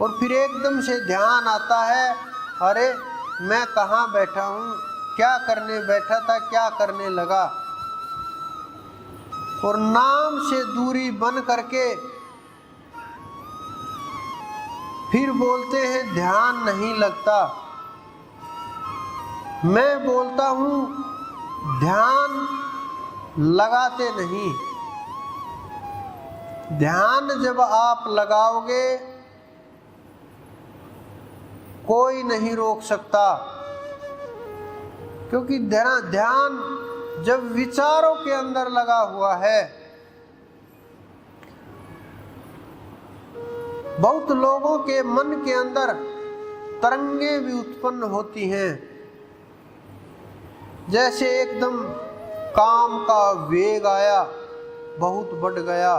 और फिर एकदम से ध्यान आता है, अरे मैं कहाँ बैठा हूँ, क्या करने बैठा था, क्या करने लगा। और नाम से दूरी बन करके फिर बोलते हैं ध्यान नहीं लगता। मैं बोलता हूँ ध्यान लगाते नहीं। ध्यान जब आप लगाओगे कोई नहीं रोक सकता, क्योंकि ध्यान जब विचारों के अंदर लगा हुआ है। बहुत लोगों के मन के अंदर तरंगे भी उत्पन्न होती हैं, जैसे एकदम काम का वेग आया, बहुत बढ़ गया,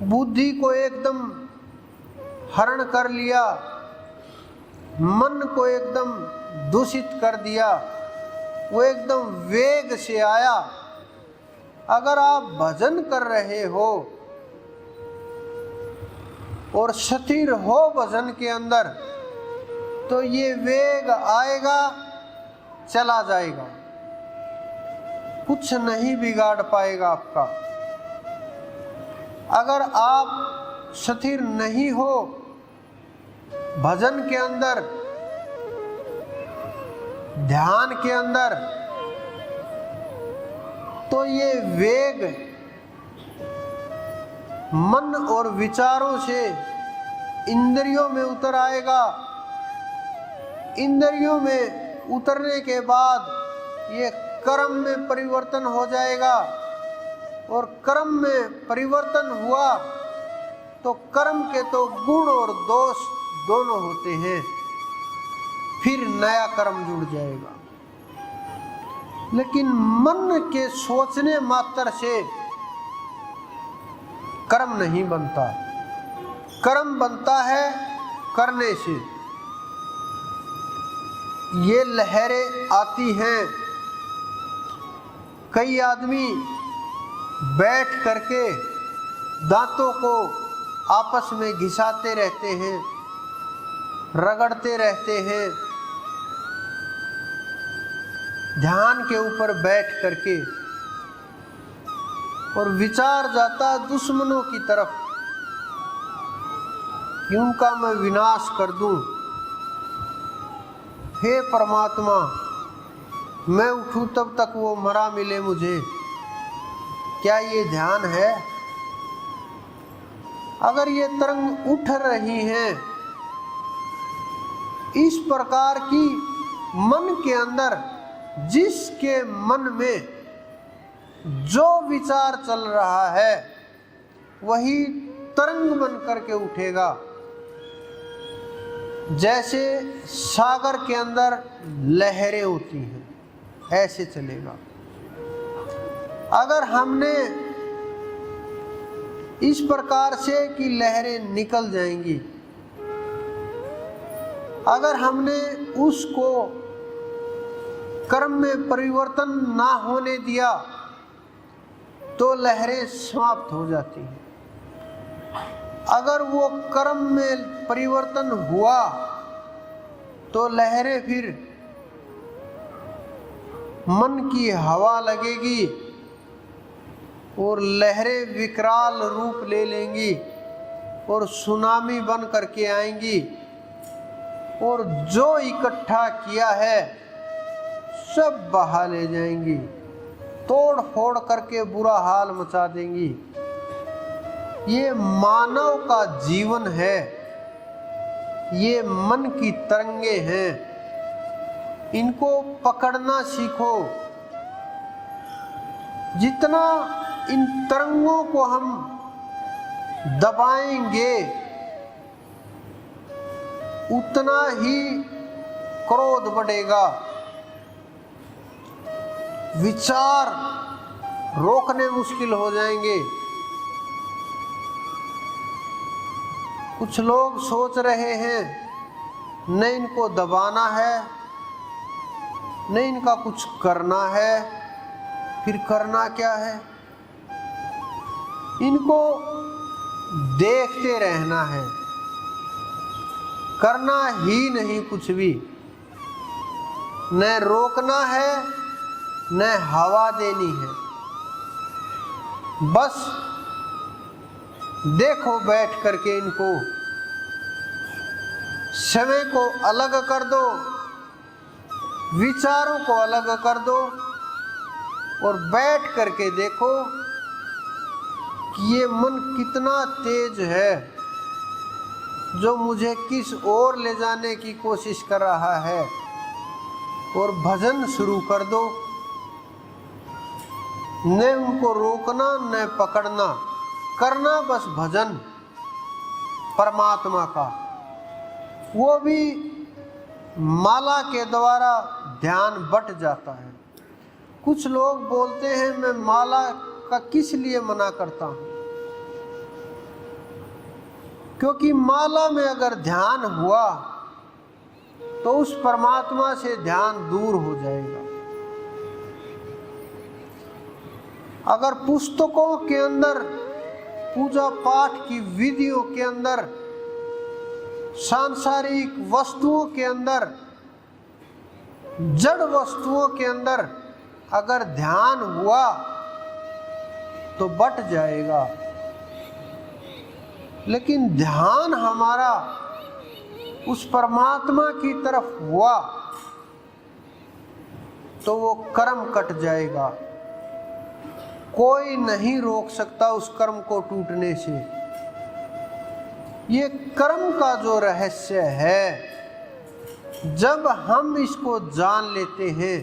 बुद्धि को एकदम हरण कर लिया, मन को एकदम दूषित कर दिया, वो एकदम वेग से आया। अगर आप भजन कर रहे हो और स्थिर हो भजन के अंदर तो ये वेग आएगा, चला जाएगा, कुछ नहीं बिगाड़ पाएगा आपका। अगर आप स्थिर नहीं हो भजन के अंदर, ध्यान के अंदर, तो ये वेग मन और विचारों से इंद्रियों में उतर आएगा। इंद्रियों में उतरने के बाद ये कर्म में परिवर्तन हो जाएगा, और कर्म में परिवर्तन हुआ तो कर्म के तो गुण और दोष दोनों होते हैं, फिर नया कर्म जुड़ जाएगा। लेकिन मन के सोचने मात्र से कर्म नहीं बनता, कर्म बनता है करने से। ये लहरें आती हैं, कई आदमी बैठ करके दांतों को आपस में घिसाते रहते हैं, रगड़ते रहते हैं, ध्यान के ऊपर बैठ करके, और विचार जाता दुश्मनों की तरफ कि उनका मैं विनाश कर दूं। हे परमात्मा, मैं उठूं तब तक वो मरा मिले मुझे। क्या ये ध्यान है? अगर ये तरंग उठ रही हैं इस प्रकार की मन के अंदर, जिसके मन में जो विचार चल रहा है वही तरंग बन करके उठेगा। जैसे सागर के अंदर लहरें होती हैं, ऐसे चलेगा। अगर हमने इस प्रकार से कि लहरें निकल जाएंगी, अगर हमने उसको कर्म में परिवर्तन ना होने दिया तो लहरें समाप्त हो जाती हैं। अगर वो कर्म में परिवर्तन हुआ तो लहरें फिर मन की हवा लगेगी और लहरें विकराल रूप ले लेंगी और सुनामी बन करके आएंगी, और जो इकट्ठा किया है सब बहा ले जाएंगी, तोड़ फोड़ करके बुरा हाल मचा देंगी। ये मानव का जीवन है, ये मन की तरंगे हैं, इनको पकड़ना सीखो। जितना इन तरंगों को हम दबाएंगे उतना ही क्रोध बढ़ेगा, विचार रोकने मुश्किल हो जाएंगे। कुछ लोग सोच रहे हैं न इनको दबाना है न इनका कुछ करना है, फिर करना क्या है? इनको देखते रहना है, करना ही नहीं कुछ भी, न रोकना है न हवा देनी है। बस देखो बैठ करके इनको, समय को अलग कर दो, विचारों को अलग कर दो, और बैठ करके देखो कि ये मन कितना तेज है जो मुझे किस ओर ले जाने की कोशिश कर रहा है, और भजन शुरू कर दो। न उनको रोकना न पकड़ना, करना बस भजन परमात्मा का। वो भी माला के द्वारा ध्यान बट जाता है। कुछ लोग बोलते हैं मैं माला का किस लिए मना करता हूँ, क्योंकि माला में अगर ध्यान हुआ तो उस परमात्मा से ध्यान दूर हो जाएगा। अगर पुस्तकों के अंदर, पूजा पाठ की विधियों के अंदर, सांसारिक वस्तुओं के अंदर, जड़ वस्तुओं के अंदर अगर ध्यान हुआ तो बट जाएगा। लेकिन ध्यान हमारा उस परमात्मा की तरफ हुआ तो वो कर्म कट जाएगा। कोई नहीं रोक सकता उस कर्म को टूटने से। ये कर्म का जो रहस्य है, जब हम इसको जान लेते हैं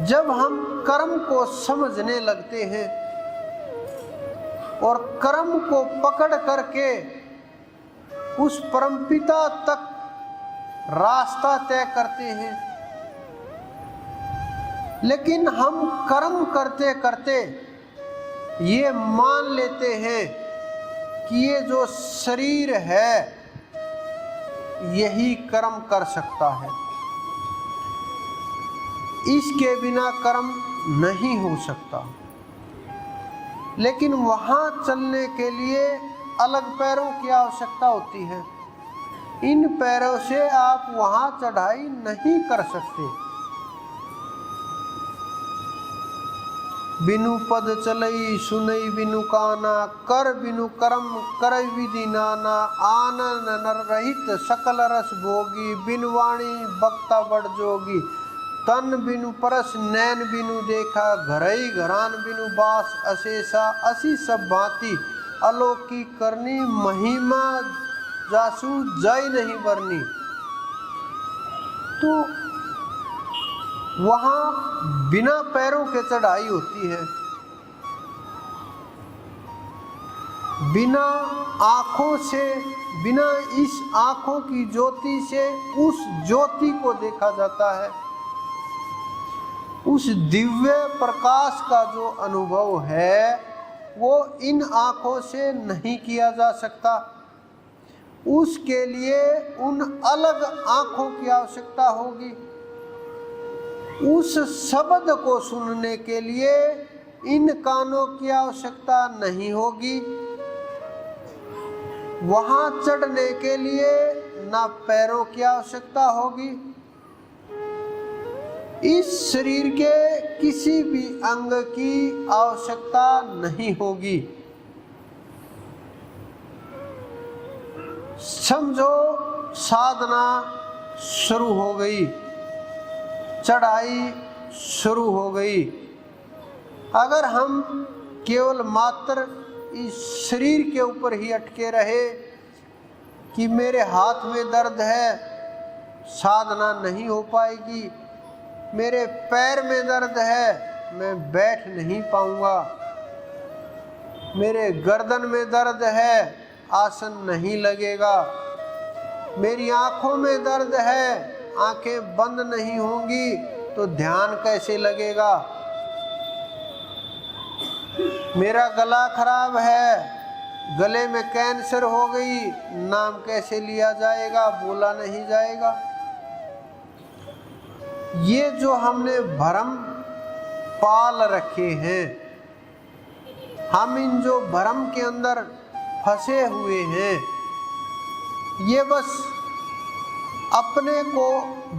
जब हम कर्म को समझने लगते हैं और कर्म को पकड़ करके उस परमपिता तक रास्ता तय करते हैं, लेकिन हम कर्म करते करते ये मान लेते हैं कि ये जो शरीर है यही कर्म कर सकता है, इसके बिना कर्म नहीं हो सकता। लेकिन वहाँ चलने के लिए अलग पैरों की आवश्यकता होती है। इन पैरों से आप वहाँ चढ़ाई नहीं कर सकते। बिनु पद चलई सुनई बिनु काना, कर बिनु कर्म कर विधि नाना, आनंद नर रहित सकल रस भोगी, बिनु वाणी बक्ता बड़ जोगी, तन बिनु परस नैन बिनु देखा, घरई घरान बिनु बास अशेषा, असी सब भांति अलौकी करनी, महिमा जासु जय नहीं बरनी। तो वहाँ बिना पैरों के चढ़ाई होती है, बिना आँखों से, बिना इस आँखों की ज्योति से उस ज्योति को देखा जाता है। उस दिव्य प्रकाश का जो अनुभव है वो इन आँखों से नहीं किया जा सकता। उसके लिए उन अलग आँखों की आवश्यकता होगी। उस शब्द को सुनने के लिए इन कानों की आवश्यकता नहीं होगी। वहाँ चढ़ने के लिए ना पैरों की आवश्यकता होगी। इस शरीर के किसी भी अंग की आवश्यकता नहीं होगी। समझो साधना शुरू हो गई, चढ़ाई शुरू हो गई। अगर हम केवल मात्र इस शरीर के ऊपर ही अटके रहे कि मेरे हाथ में दर्द है, साधना नहीं हो पाएगी। मेरे पैर में दर्द है, मैं बैठ नहीं पाऊंगा। मेरे गर्दन में दर्द है, आसन नहीं लगेगा। मेरी आँखों में दर्द है, आंखें बंद नहीं होंगी तो ध्यान कैसे लगेगा। मेरा गला खराब है, गले में कैंसर हो गई, नाम कैसे लिया जाएगा, बोला नहीं जाएगा। ये जो हमने भ्रम पाल रखे हैं, हम इन जो भ्रम के अंदर फंसे हुए हैं, ये बस अपने को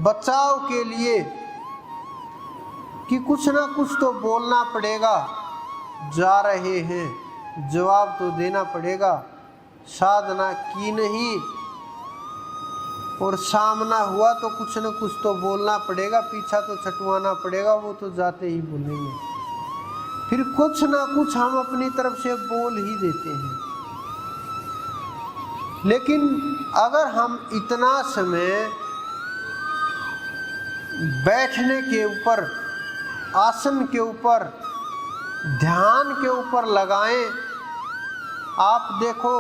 बचाव के लिए कि कुछ ना कुछ तो बोलना पड़ेगा, जा रहे हैं, जवाब तो देना पड़ेगा। साधना की नहीं और सामना हुआ तो कुछ न कुछ तो बोलना पड़ेगा, पीछा तो छटवाना पड़ेगा, वो तो जाते ही बोलेंगे। फिर कुछ ना कुछ हम अपनी तरफ से बोल ही देते हैं। लेकिन अगर हम इतना समय बैठने के ऊपर, आसन के ऊपर, ध्यान के ऊपर लगाएं, आप देखो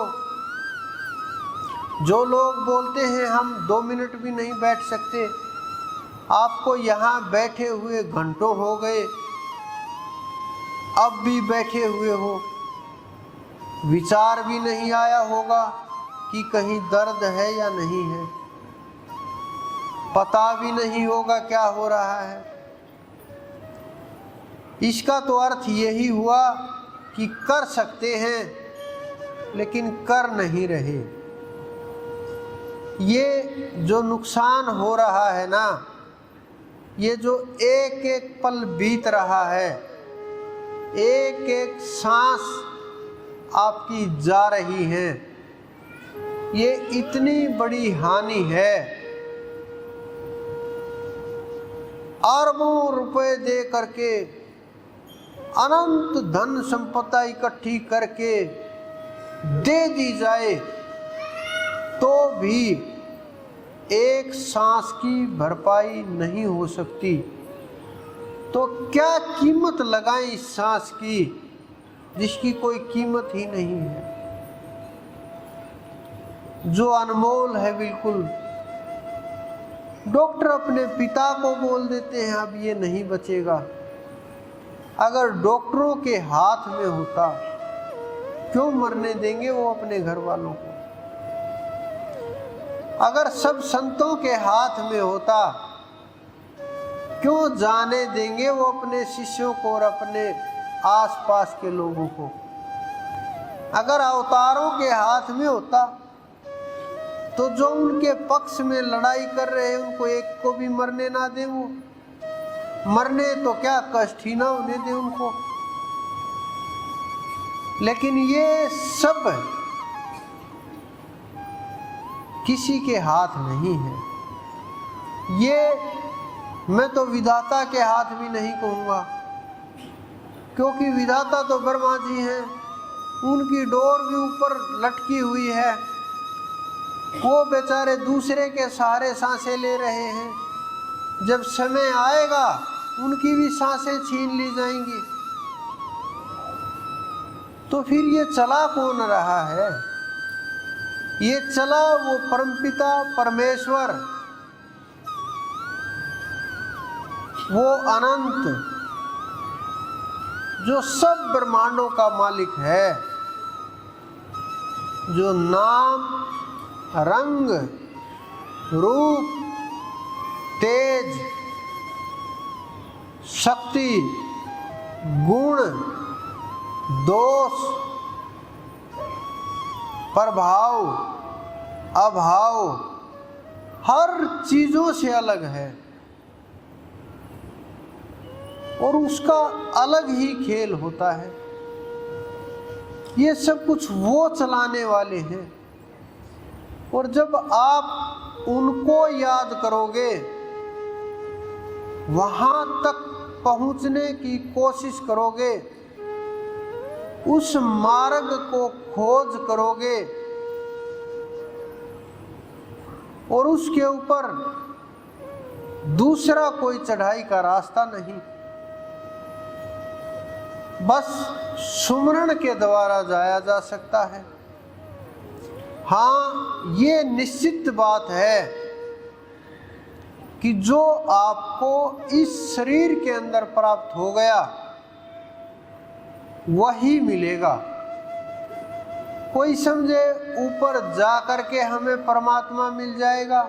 जो लोग बोलते हैं हम 2 मिनट भी नहीं बैठ सकते, आपको यहाँ बैठे हुए घंटों हो गए, अब भी बैठे हुए हो, विचार भी नहीं आया होगा कि कहीं दर्द है या नहीं है, पता भी नहीं होगा क्या हो रहा है। इसका तो अर्थ यही हुआ कि कर सकते हैं लेकिन कर नहीं रहे। ये जो नुकसान हो रहा है ना, ये जो एक एक पल बीत रहा है, एक एक सांस आपकी जा रही है, ये इतनी बड़ी हानि है। अरबों रुपए दे करके, अनंत धन संपदा इकट्ठी करके दे दी जाए तो भी एक सांस की भरपाई नहीं हो सकती। तो क्या कीमत लगाएं इस सांस की जिसकी कोई कीमत ही नहीं है, जो अनमोल है बिल्कुल। डॉक्टर अपने पिता को बोल देते हैं अब ये नहीं बचेगा। अगर डॉक्टरों के हाथ में होता क्यों मरने देंगे वो अपने घर वालों को? अगर सब संतों के हाथ में होता क्यों जाने देंगे वो अपने शिष्यों को और अपने आसपास के लोगों को? अगर अवतारों के हाथ में होता तो जो उनके पक्ष में लड़ाई कर रहे हैं उनको एक को भी मरने ना दे, वो मरने तो क्या कष्ट ही ना होने दे उनको। लेकिन ये सब किसी के हाथ नहीं है। ये मैं तो विधाता के हाथ भी नहीं कहूँगा, क्योंकि विधाता तो ब्रह्मा जी हैं, उनकी डोर भी ऊपर लटकी हुई है, वो बेचारे दूसरे के सहारे सांसें ले रहे हैं। जब समय आएगा उनकी भी सांसें छीन ली जाएंगी। तो फिर ये चला कौन रहा है? ये चला वो परमपिता परमेश्वर, वो अनंत जो सब ब्रह्मांडों का मालिक है, जो नाम, रंग, रूप, तेज, शक्ति, गुण, दोष, प्रभाव, अभाव हर चीजों से अलग है और उसका अलग ही खेल होता है। ये सब कुछ वो चलाने वाले हैं और जब आप उनको याद करोगे, वहां तक पहुंचने की कोशिश करोगे, उस मार्ग को खोज करोगे और उसके ऊपर दूसरा कोई चढ़ाई का रास्ता नहीं, बस सुमरण के द्वारा जाया जा सकता है। हाँ, ये निश्चित बात है कि जो आपको इस शरीर के अंदर प्राप्त हो गया वही मिलेगा। कोई समझे ऊपर जा करके हमें परमात्मा मिल जाएगा,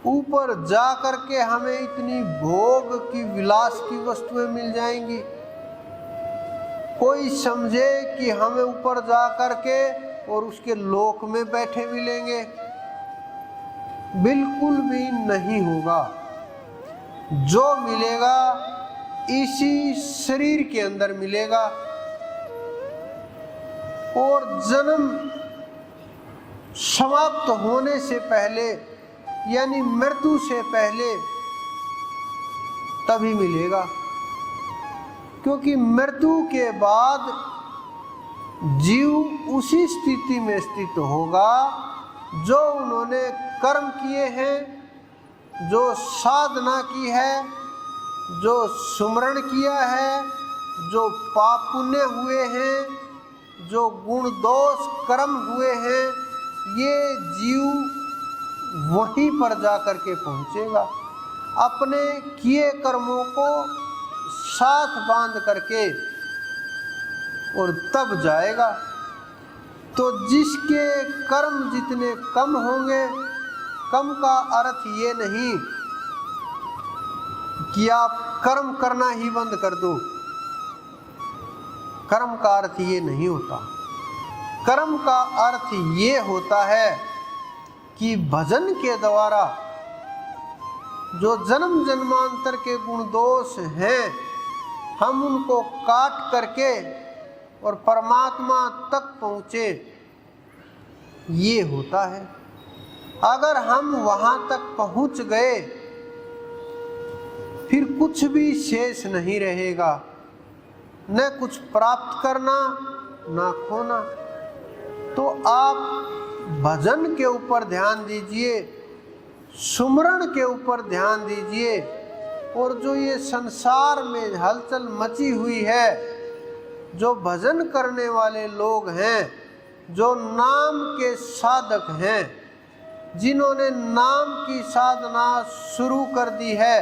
ऊपर जा करके हमें इतनी भोग की विलास की वस्तुएं मिल जाएंगी। कोई समझे कि हमें ऊपर जा करके और उसके लोक में बैठे मिलेंगे, बिल्कुल भी नहीं होगा। जो मिलेगा इसी शरीर के अंदर मिलेगा और जन्म समाप्त होने से पहले यानी मृत्यु से पहले तभी मिलेगा, क्योंकि मृत्यु के बाद जीव उसी स्थिति में स्थित होगा जो उन्होंने कर्म किए हैं, जो साधना की है, जो सुमरण किया है, जो पाप पुण्य हुए हैं, जो गुण दोष कर्म हुए हैं, ये जीव वहीं पर जा कर के पहुँचेगा। अपने किए कर्मों को साथ बांध करके और तब जाएगा। तो जिसके कर्म जितने कम होंगे, कम का अर्थ ये नहीं कि आप कर्म करना ही बंद कर दो, कर्म का अर्थ ये नहीं होता। कर्म का अर्थ ये होता है कि भजन के द्वारा जो जन्म जन्मांतर के गुण दोष हैं, हम उनको काट करके और परमात्मा तक पहुँचे, ये होता है। अगर हम वहाँ तक पहुँच गए फिर कुछ भी शेष नहीं रहेगा, न कुछ प्राप्त करना न खोना। तो आप भजन के ऊपर ध्यान दीजिए, सुमरण के ऊपर ध्यान दीजिए, और जो ये संसार में हलचल मची हुई है, जो भजन करने वाले लोग हैं, जो नाम के साधक हैं, जिन्होंने नाम की साधना शुरू कर दी है,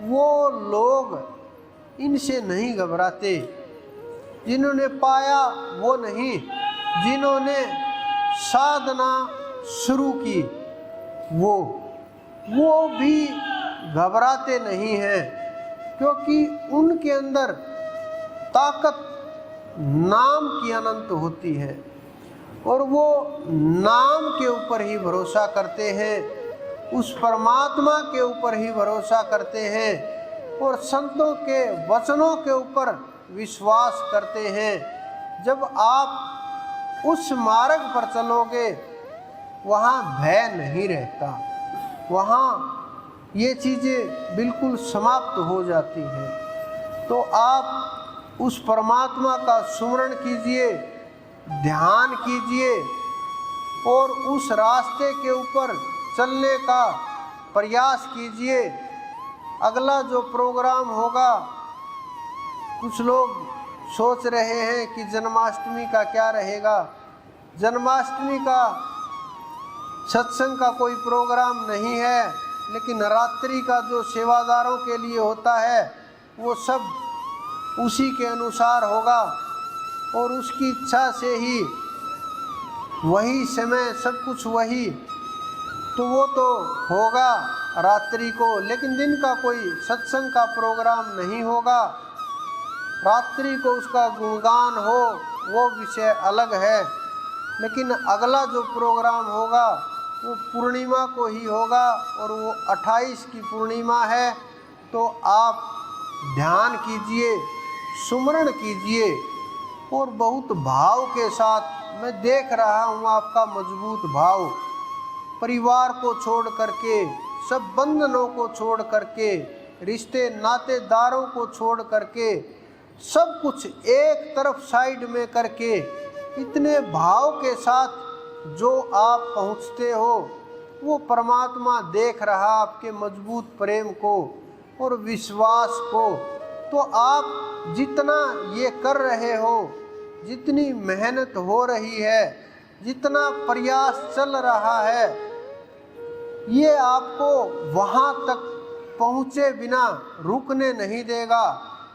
वो लोग इनसे नहीं घबराते। जिन्होंने पाया वो नहीं, जिन्होंने साधना शुरू की वो भी घबराते नहीं हैं, क्योंकि उनके अंदर ताकत नाम की अनंत होती है और वो नाम के ऊपर ही भरोसा करते हैं, उस परमात्मा के ऊपर ही भरोसा करते हैं और संतों के वचनों के ऊपर विश्वास करते हैं। जब आप उस मार्ग पर चलोगे, वहाँ भय नहीं रहता, वहाँ ये चीज़ें बिल्कुल समाप्त हो जाती हैं। तो आप उस परमात्मा का सुमरण कीजिए, ध्यान कीजिए और उस रास्ते के ऊपर चलने का प्रयास कीजिए। अगला जो प्रोग्राम होगा, कुछ लोग सोच रहे हैं कि जन्माष्टमी का क्या रहेगा। जन्माष्टमी का सत्संग का कोई प्रोग्राम नहीं है, लेकिन रात्रि का जो सेवादारों के लिए होता है वो सब उसी के अनुसार होगा और उसकी इच्छा से ही वही समय सब कुछ वही, तो वो तो होगा रात्रि को, लेकिन दिन का कोई सत्संग का प्रोग्राम नहीं होगा। रात्रि को उसका गुणगान हो वो विषय अलग है, लेकिन अगला जो प्रोग्राम होगा वो पूर्णिमा को ही होगा और वो 28 की पूर्णिमा है। तो आप ध्यान कीजिए, सुमरण कीजिए और बहुत भाव के साथ, मैं देख रहा हूँ आपका मजबूत भाव, परिवार को छोड़ करके, सब बंधनों को छोड़ करके, रिश्ते नातेदारों को छोड़ करके, सब कुछ एक तरफ साइड में करके, इतने भाव के साथ जो आप पहुँचते हो, वो परमात्मा देख रहा आपके मजबूत प्रेम को और विश्वास को। तो आप जितना ये कर रहे हो, जितनी मेहनत हो रही है, जितना प्रयास चल रहा है, ये आपको वहाँ तक पहुँचे बिना रुकने नहीं देगा,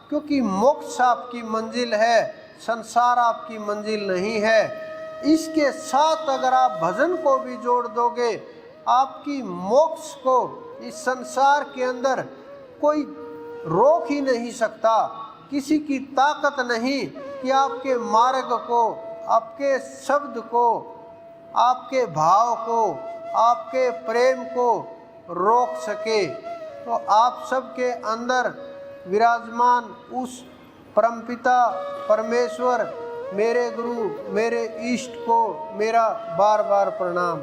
क्योंकि मोक्ष आपकी मंजिल है, संसार आपकी मंजिल नहीं है। इसके साथ अगर आप भजन को भी जोड़ दोगे, आपकी मोक्ष को इस संसार के अंदर कोई रोक ही नहीं सकता। किसी की ताकत नहीं कि आपके मार्ग को, आपके शब्द को, आपके भाव को, आपके प्रेम को रोक सके। तो आप सबके अंदर विराजमान उस परमपिता परमेश्वर, मेरे गुरु, मेरे इष्ट को मेरा बार बार प्रणाम।